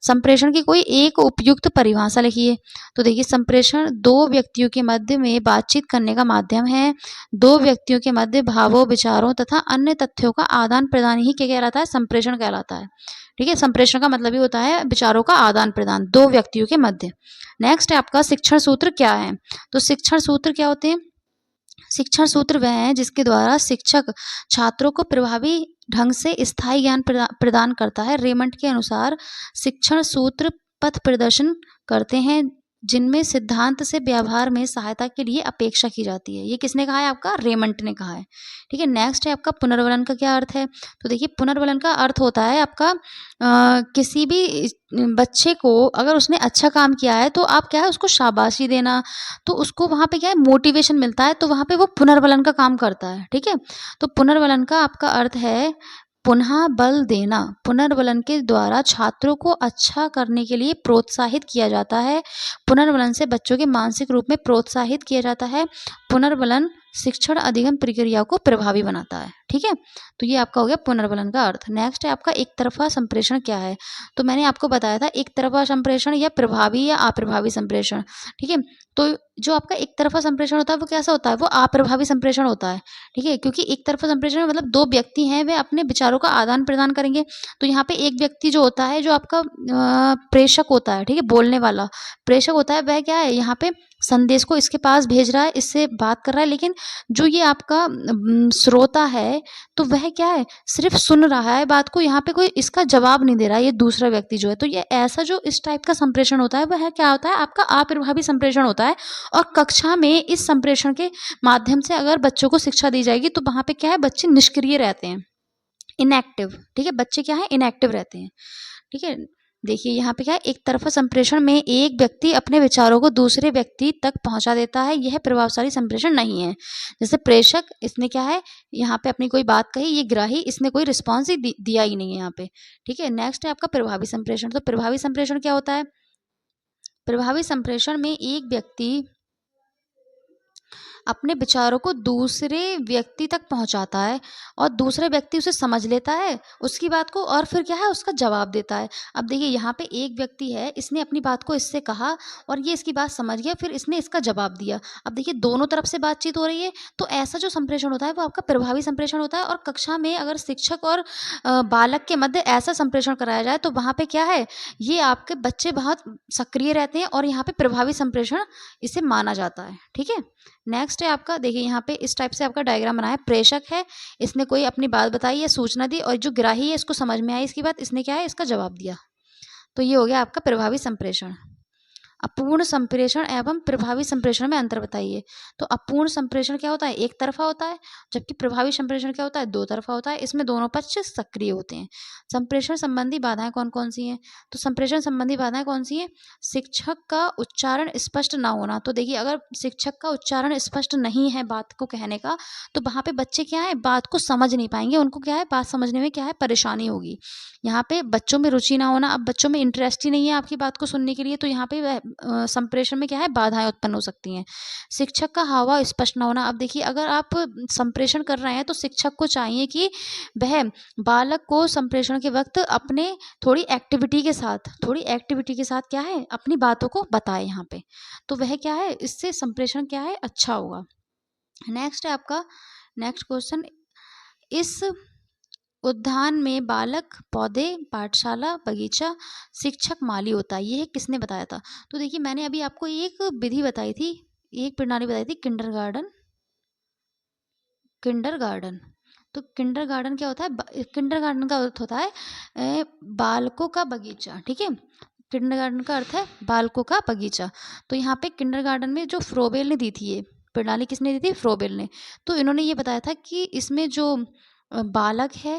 संप्रेषण की कोई एक उपयुक्त परिभाषा लिखिए। तो देखिए संप्रेषण दो व्यक्तियों के मध्य में बातचीत करने का माध्यम है। दो व्यक्तियों के मध्य भावों विचारों तथा अन्य तथ्यों का आदान प्रदान ही क्या कहलाता है, संप्रेषण कहलाता है। ठीक है, संप्रेषण का मतलब ही होता है विचारों का आदान प्रदान दो व्यक्तियों के मध्य। नेक्स्ट है आपका शिक्षण सूत्र क्या है। तो शिक्षण सूत्र क्या होते हैं, शिक्षण सूत्र वह है जिसके द्वारा शिक्षक छात्रों को प्रभावी ढंग से स्थायी ज्ञान प्रदान करता है। रेमंड के अनुसार शिक्षण सूत्र पथ प्रदर्शन करते हैं जिनमें सिद्धांत से व्यवहार में सहायता के लिए अपेक्षा की जाती है। ये किसने कहा है? आपका रेमंड ने कहा है। ठीक है, नेक्स्ट है आपका पुनर्वलन का क्या अर्थ है? तो देखिए पुनर्वलन का अर्थ होता है आपका किसी भी बच्चे को अगर उसने अच्छा काम किया है तो आप क्या है उसको शाबाशी देना, तो उसको वहाँ पे क्या है मोटिवेशन मिलता है, तो वहाँ पे वो पुनर्वलन का काम करता है। ठीक है, तो पुनर्वलन का आपका अर्थ है पुनः बल देना। पुनर्वलन के द्वारा छात्रों को अच्छा करने के लिए प्रोत्साहित किया जाता है। पुनर्वलन से बच्चों के मानसिक रूप में प्रोत्साहित किया जाता है। पुनर्वलन शिक्षण अधिगम प्रक्रिया को प्रभावी बनाता है। ठीक है, तो ये आपका हो गया पुनर्वलन का अर्थ। नेक्स्ट है आपका एक तरफा संप्रेषण क्या है? तो मैंने आपको बताया था एक तरफा संप्रेषण या प्रभावी या अप्रभावी संप्रेषण। ठीक है, तो जो आपका एक तरफा संप्रेषण होता है वो कैसा होता है? वो अप्रभावी संप्रेषण होता है। ठीक है, क्योंकि एक तरफा संप्रेषण में मतलब दो व्यक्ति हैं वे अपने विचारों का आदान प्रदान करेंगे। तो यहाँ पे एक व्यक्ति जो होता है जो आपका प्रेषक होता है, ठीक है, बोलने वाला प्रेषक होता है, वह क्या है यहाँ पे संदेश को इसके पास भेज रहा है, इससे बात कर रहा है, लेकिन जो ये आपका श्रोता है तो वह क्या है सिर्फ सुन रहा है बात को, यहाँ पे कोई इसका जवाब नहीं दे रहा है ये दूसरा व्यक्ति जो है। तो ये ऐसा जो इस टाइप का संप्रेषण होता है वह क्या होता है? आपका अप्रभावी संप्रेषण होता है। और कक्षा में इस संप्रेषण के माध्यम से अगर बच्चों को शिक्षा दी जाएगी तो वहाँ पे क्या है बच्चे निष्क्रिय रहते हैं, इनएक्टिव। ठीक है, बच्चे क्या है इनएक्टिव रहते हैं। ठीक है, देखिए यहाँ पे क्या है एक तरफा संप्रेषण में एक व्यक्ति अपने विचारों को दूसरे व्यक्ति तक पहुंचा देता है, यह प्रभावशाली संप्रेषण नहीं है। जैसे प्रेषक इसने क्या है यहाँ पे अपनी कोई बात कही, ये ग्राही इसने कोई रिस्पॉन्स ही दिया ही नहीं है यहाँ पे। ठीक है, नेक्स्ट है आपका प्रभावी संप्रेषण। तो प्रभावी संप्रेषण क्या होता है? प्रभावी संप्रेषण में एक व्यक्ति अपने विचारों को दूसरे व्यक्ति तक पहुंचाता है और दूसरा व्यक्ति उसे समझ लेता है उसकी बात को, और फिर क्या है उसका जवाब देता है। अब देखिए यहाँ पे एक व्यक्ति है, इसने अपनी बात को इससे कहा और ये इसकी बात समझ गया, फिर इसने इसका जवाब दिया। अब देखिए दोनों तरफ से बातचीत हो रही है, तो ऐसा जो संप्रेषण होता है वो आपका प्रभावी संप्रेषण होता है। और कक्षा में अगर शिक्षक और बालक के मध्य ऐसा संप्रेषण कराया जाए तो वहाँ पे क्या है ये आपके बच्चे बहुत सक्रिय रहते हैं और यहाँ पे प्रभावी संप्रेषण इसे माना जाता है। ठीक है, नेक्स्ट है आपका देखिए यहाँ पे इस टाइप से आपका डायग्राम बनाया। प्रेषक है, इसने कोई अपनी बात बताई या सूचना दी, और जो ग्राही है इसको समझ में आई इसकी बात, इसने क्या है इसका जवाब दिया। तो ये हो गया आपका प्रभावी संप्रेषण। अपूर्ण संप्रेषण एवं प्रभावी संप्रेषण में अंतर बताइए। तो अपूर्ण संप्रेषण क्या होता है? एक तरफा होता है, जबकि प्रभावी संप्रेषण क्या होता है? दो तरफा होता है। इसमें दोनों पक्ष सक्रिय होते हैं। संप्रेषण संबंधी बाधाएं कौन कौन सी हैं? तो संप्रेषण संबंधी बाधाएं कौन सी हैं? शिक्षक का उच्चारण स्पष्ट ना होना। तो देखिए अगर शिक्षक का उच्चारण स्पष्ट नहीं है बात को कहने का, तो वहाँ पे बच्चे क्या है बात को समझ नहीं पाएंगे, उनको क्या है बात समझने में क्या है परेशानी होगी। यहाँ पे बच्चों में रुचि ना होना, अब बच्चों में इंटरेस्ट ही नहीं है आपकी बात को सुनने के लिए, तो यहाँ पे संप्रेषण में क्या है बाधाएं उत्पन्न हो सकती हैं। शिक्षक का हाव स्पष्ट ना होना। अब देखिए अगर आप संप्रेषण कर रहे हैं तो शिक्षक को चाहिए कि वह बालक को संप्रेषण के वक्त अपने थोड़ी एक्टिविटी के साथ क्या है अपनी बातों को बताए यहाँ पे, तो वह क्या है इससे संप्रेषण क्या है अच्छा होगा। नेक्स्ट है आपका नेक्स्ट क्वेश्चन, इस उद्यान में बालक पौधे, पाठशाला, बगीचा, शिक्षक माली होता है, ये किसने बताया था? तो देखिए मैंने अभी आपको एक विधि बताई थी, एक प्रणाली बताई थी किंडरगार्टन। तो किंडरगार्टन क्या होता है? किंडरगार्टन का अर्थ होता है बालकों का बगीचा। ठीक है, किंडरगार्टन का अर्थ है बालकों का बगीचा। तो यहाँ पे किंडरगार्टन में जो फ्रोबेल ने दी थी ये प्रणाली, किसने दी थी? फ्रोबेल ने। तो इन्होंने ये बताया था कि इसमें जो बालक क्या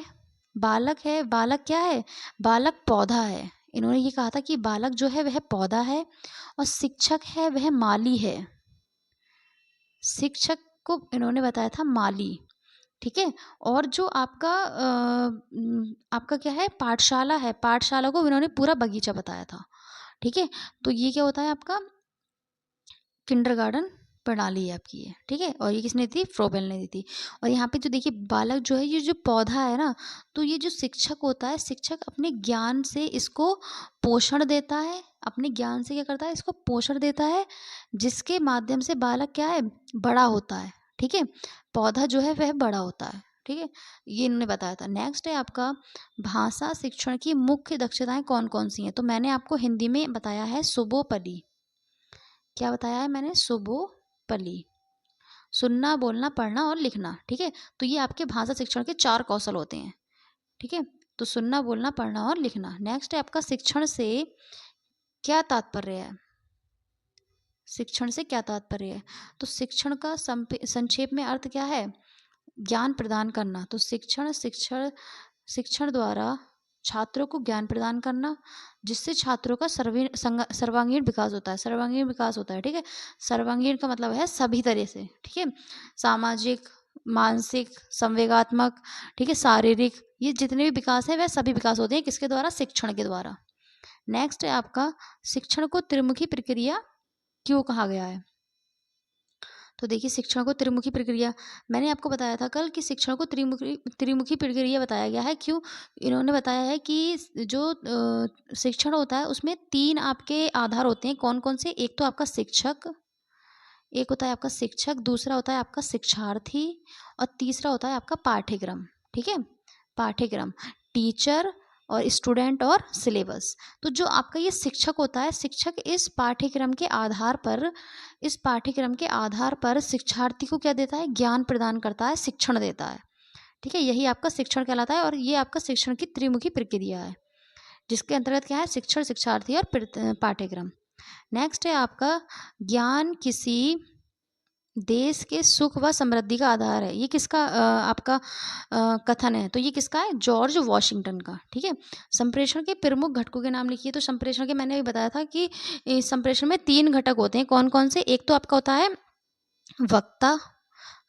है? बालक पौधा है। इन्होंने ये कहा था कि बालक जो है वह पौधा है और शिक्षक है वह माली है। शिक्षक को इन्होंने बताया था माली। ठीक है, और जो आपका क्या है पाठशाला है, पाठशाला को इन्होंने पूरा बगीचा बताया था। ठीक है, तो ये क्या होता है आपका किंडरगार्टन प्रणाली है आपकी ये। ठीक है, और ये किसने दी? फ्रोबेल ने दी थी। और यहाँ पे जो देखिए बालक जो है ये जो पौधा है ना, तो ये जो शिक्षक होता है, शिक्षक अपने ज्ञान से इसको पोषण देता है, अपने ज्ञान से क्या करता है इसको पोषण देता है, जिसके माध्यम से बालक क्या है बड़ा होता है। ठीक है, पौधा जो है वह बड़ा होता है। ठीक है, ये इन्होंने बताया था। नेक्स्ट है आपका भाषा शिक्षण की मुख्य दक्षताएं कौन कौन सी हैं? तो मैंने आपको हिंदी में बताया है सुबोपली। क्या बताया है मैंने? सुबोपली, सुनना, बोलना, पढ़ना और लिखना। ठीक है, तो ये आपके भाषा शिक्षण के 4 कौशल होते हैं। ठीक है, तो सुनना, बोलना, पढ़ना और लिखना। नेक्स्ट है आपका शिक्षण से क्या तात्पर्य है? शिक्षण से क्या तात्पर्य है? तो शिक्षण का संक्षेप में अर्थ क्या है? ज्ञान प्रदान करना। तो शिक्षण द्वारा छात्रों को ज्ञान प्रदान करना, जिससे छात्रों का सर्वांगीण विकास होता है। सर्वांगीण विकास होता है, ठीक है। सर्वांगीण का मतलब है सभी तरह से, ठीक है। सामाजिक, मानसिक, संवेगात्मक, ठीक है, शारीरिक, ये जितने भी विकास है वह सभी विकास होते हैं किसके द्वारा? शिक्षण के द्वारा। नेक्स्ट है आपका, शिक्षण को त्रिमुखी प्रक्रिया क्यों कहा गया है? तो देखिए, शिक्षण को त्रिमुखी प्रक्रिया, मैंने आपको बताया था कल कि शिक्षण को त्रिमुखी प्रक्रिया बताया गया है। क्यों? इन्होंने बताया है कि जो शिक्षण होता है उसमें 3 आपके आधार होते हैं। कौन कौन से? एक तो आपका शिक्षक, एक होता है आपका शिक्षक, दूसरा होता है आपका शिक्षार्थी, और तीसरा होता है आपका पाठ्यक्रम, ठीक है। पाठ्यक्रम, टीचर और स्टूडेंट और सिलेबस। तो जो आपका ये शिक्षक होता है, शिक्षक इस पाठ्यक्रम के आधार पर शिक्षार्थी को क्या देता है? ज्ञान प्रदान करता है, शिक्षण देता है, ठीक है। यही आपका शिक्षण कहलाता है, और ये आपका शिक्षण की त्रिमुखी प्रक्रिया है, जिसके अंतर्गत क्या है? शिक्षण, शिक्षार्थी और पाठ्यक्रम। नेक्स्ट है आपका, ज्ञान किसी देश के सुख व समृद्धि का आधार है। ये किसका आपका कथन है? तो ये किसका है? जॉर्ज वॉशिंगटन का, ठीक है। संप्रेषण के प्रमुख घटकों के नाम लिखिए। तो संप्रेषण के मैंने अभी बताया था कि संप्रेषण में 3 घटक होते हैं। कौन कौन से? एक तो आपका होता है वक्ता,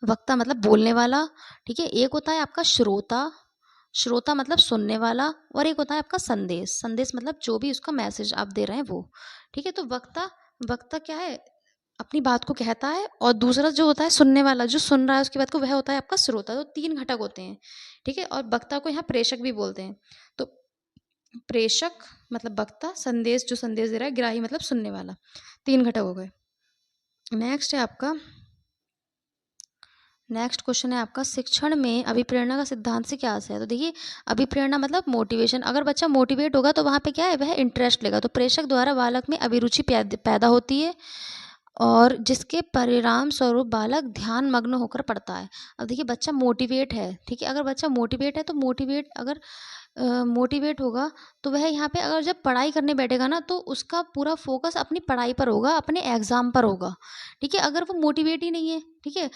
वक्ता मतलब बोलने वाला, ठीक है। एक होता है आपका श्रोता, श्रोता मतलब सुनने वाला, और एक होता है आपका संदेश, संदेश मतलब जो भी उसका मैसेज आप दे रहे हैं वो, ठीक है। तो वक्ता, वक्ता क्या है? अपनी बात को कहता है, और दूसरा जो होता है सुनने वाला, जो सुन रहा है उसकी बात को, वह होता है आपका श्रोता। तो 3 घटक होते हैं, ठीक है। और वक्ता को यहाँ प्रेषक भी बोलते हैं। तो प्रेषक मतलब वक्ता, संदेश जो संदेश दे रहा है, ग्राही मतलब सुनने वाला, 3 घटक हो गए। नेक्स्ट है आपका, नेक्स्ट क्वेश्चन है आपका, शिक्षण में अभिप्रेरणा का सिद्धांत से क्या आशय है? तो देखिए, अभिप्रेरणा मतलब मोटिवेशन। अगर बच्चा मोटिवेट होगा तो वहाँ पे क्या है? वह इंटरेस्ट लेगा। तो प्रेषक द्वारा बालक में अभिरुचि पैदा होती है, और जिसके परिणाम स्वरूप बालक ध्यान मग्न होकर पढ़ता है। अब देखिए, बच्चा मोटिवेट है, ठीक है। अगर बच्चा मोटिवेट है तो मोटिवेट होगा तो वह यहाँ पे अगर जब पढ़ाई करने बैठेगा ना, तो उसका पूरा फोकस अपनी पढ़ाई पर होगा, अपने एग्जाम पर होगा, ठीक है। अगर वो मोटिवेट ही नहीं है, ठीक है,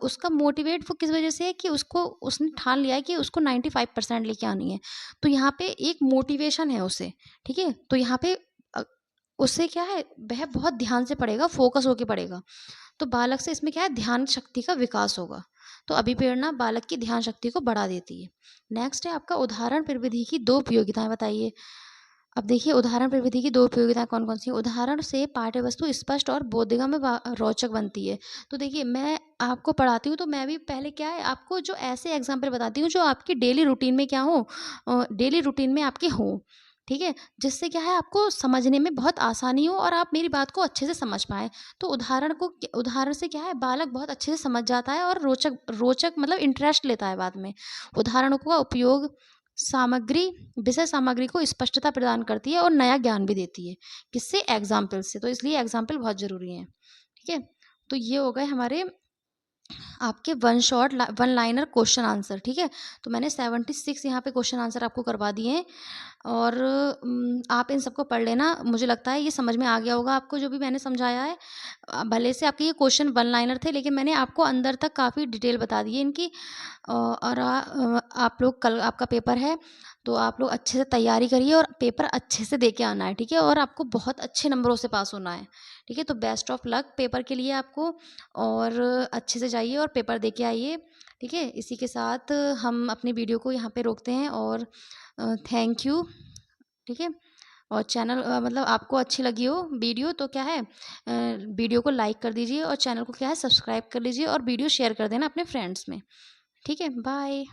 उसका मोटिवेट वो किस वजह से है? कि उसने ठान लिया है कि उसको 95% लेके आनी है। तो यहाँ पे एक मोटिवेशन है उसे, ठीक है। तो यहाँ पे उससे क्या है? वह बहुत ध्यान से पढ़ेगा, फोकस होके पढ़ेगा। तो बालक से इसमें क्या है? ध्यान शक्ति का विकास होगा। तो अभिप्रेरणा बालक की ध्यान शक्ति को बढ़ा देती है। नेक्स्ट है आपका, उदाहरण प्रविधि की 2 उपयोगिताएं बताइए। अब देखिए, उदाहरण प्रविधि की 2 उपयोगिताएं कौन कौन सी? उदाहरण से पाठ्य वस्तु स्पष्ट और बोधगम्य रोचक बनती है। तो देखिए, मैं आपको पढ़ाती हूँ तो मैं भी पहले क्या है, आपको जो ऐसे एग्जाम्पल बताती हूँ जो आपकी डेली रूटीन में क्या हो, डेली रूटीन में आपके हों, ठीक है। जिससे क्या है, आपको समझने में बहुत आसानी हो और आप मेरी बात को अच्छे से समझ पाएँ। तो उदाहरण से क्या है, बालक बहुत अच्छे से समझ जाता है, और रोचक रोचक मतलब इंटरेस्ट लेता है बात में। उदाहरणों का उपयोग सामग्री विषय सामग्री को स्पष्टता प्रदान करती है और नया ज्ञान भी देती है। किससे? एग्जाम्पल से। तो इसलिए एग्जाम्पल बहुत ज़रूरी हैं, ठीक है। तो ये हो गए हमारे आपके वन लाइनर क्वेश्चन आंसर, ठीक है। तो मैंने 76 यहाँ पे क्वेश्चन आंसर आपको करवा दिए हैं, और आप इन सबको पढ़ लेना। मुझे लगता है ये समझ में आ गया होगा आपको जो भी मैंने समझाया है। भले से आपके ये क्वेश्चन वन लाइनर थे, लेकिन मैंने आपको अंदर तक काफ़ी डिटेल बता दी है इनकी। और आप लोग, कल आपका पेपर है तो आप लोग अच्छे से तैयारी करिए और पेपर अच्छे से दे के आना है, ठीक है। और आपको बहुत अच्छे नंबरों से पास होना है, ठीक है। तो बेस्ट ऑफ लक पेपर के लिए आपको, और अच्छे से जाइए और पेपर दे के आइए, ठीक है। इसी के साथ हम अपनी वीडियो को यहाँ पे रोकते हैं, और थैंक यू, ठीक है। और चैनल मतलब आपको अच्छी लगी हो वीडियो तो क्या है, वीडियो को लाइक कर दीजिए, और चैनल को क्या है, सब्सक्राइब कर लीजिए, और वीडियो शेयर कर देना अपने फ्रेंड्स में, ठीक है। बाय।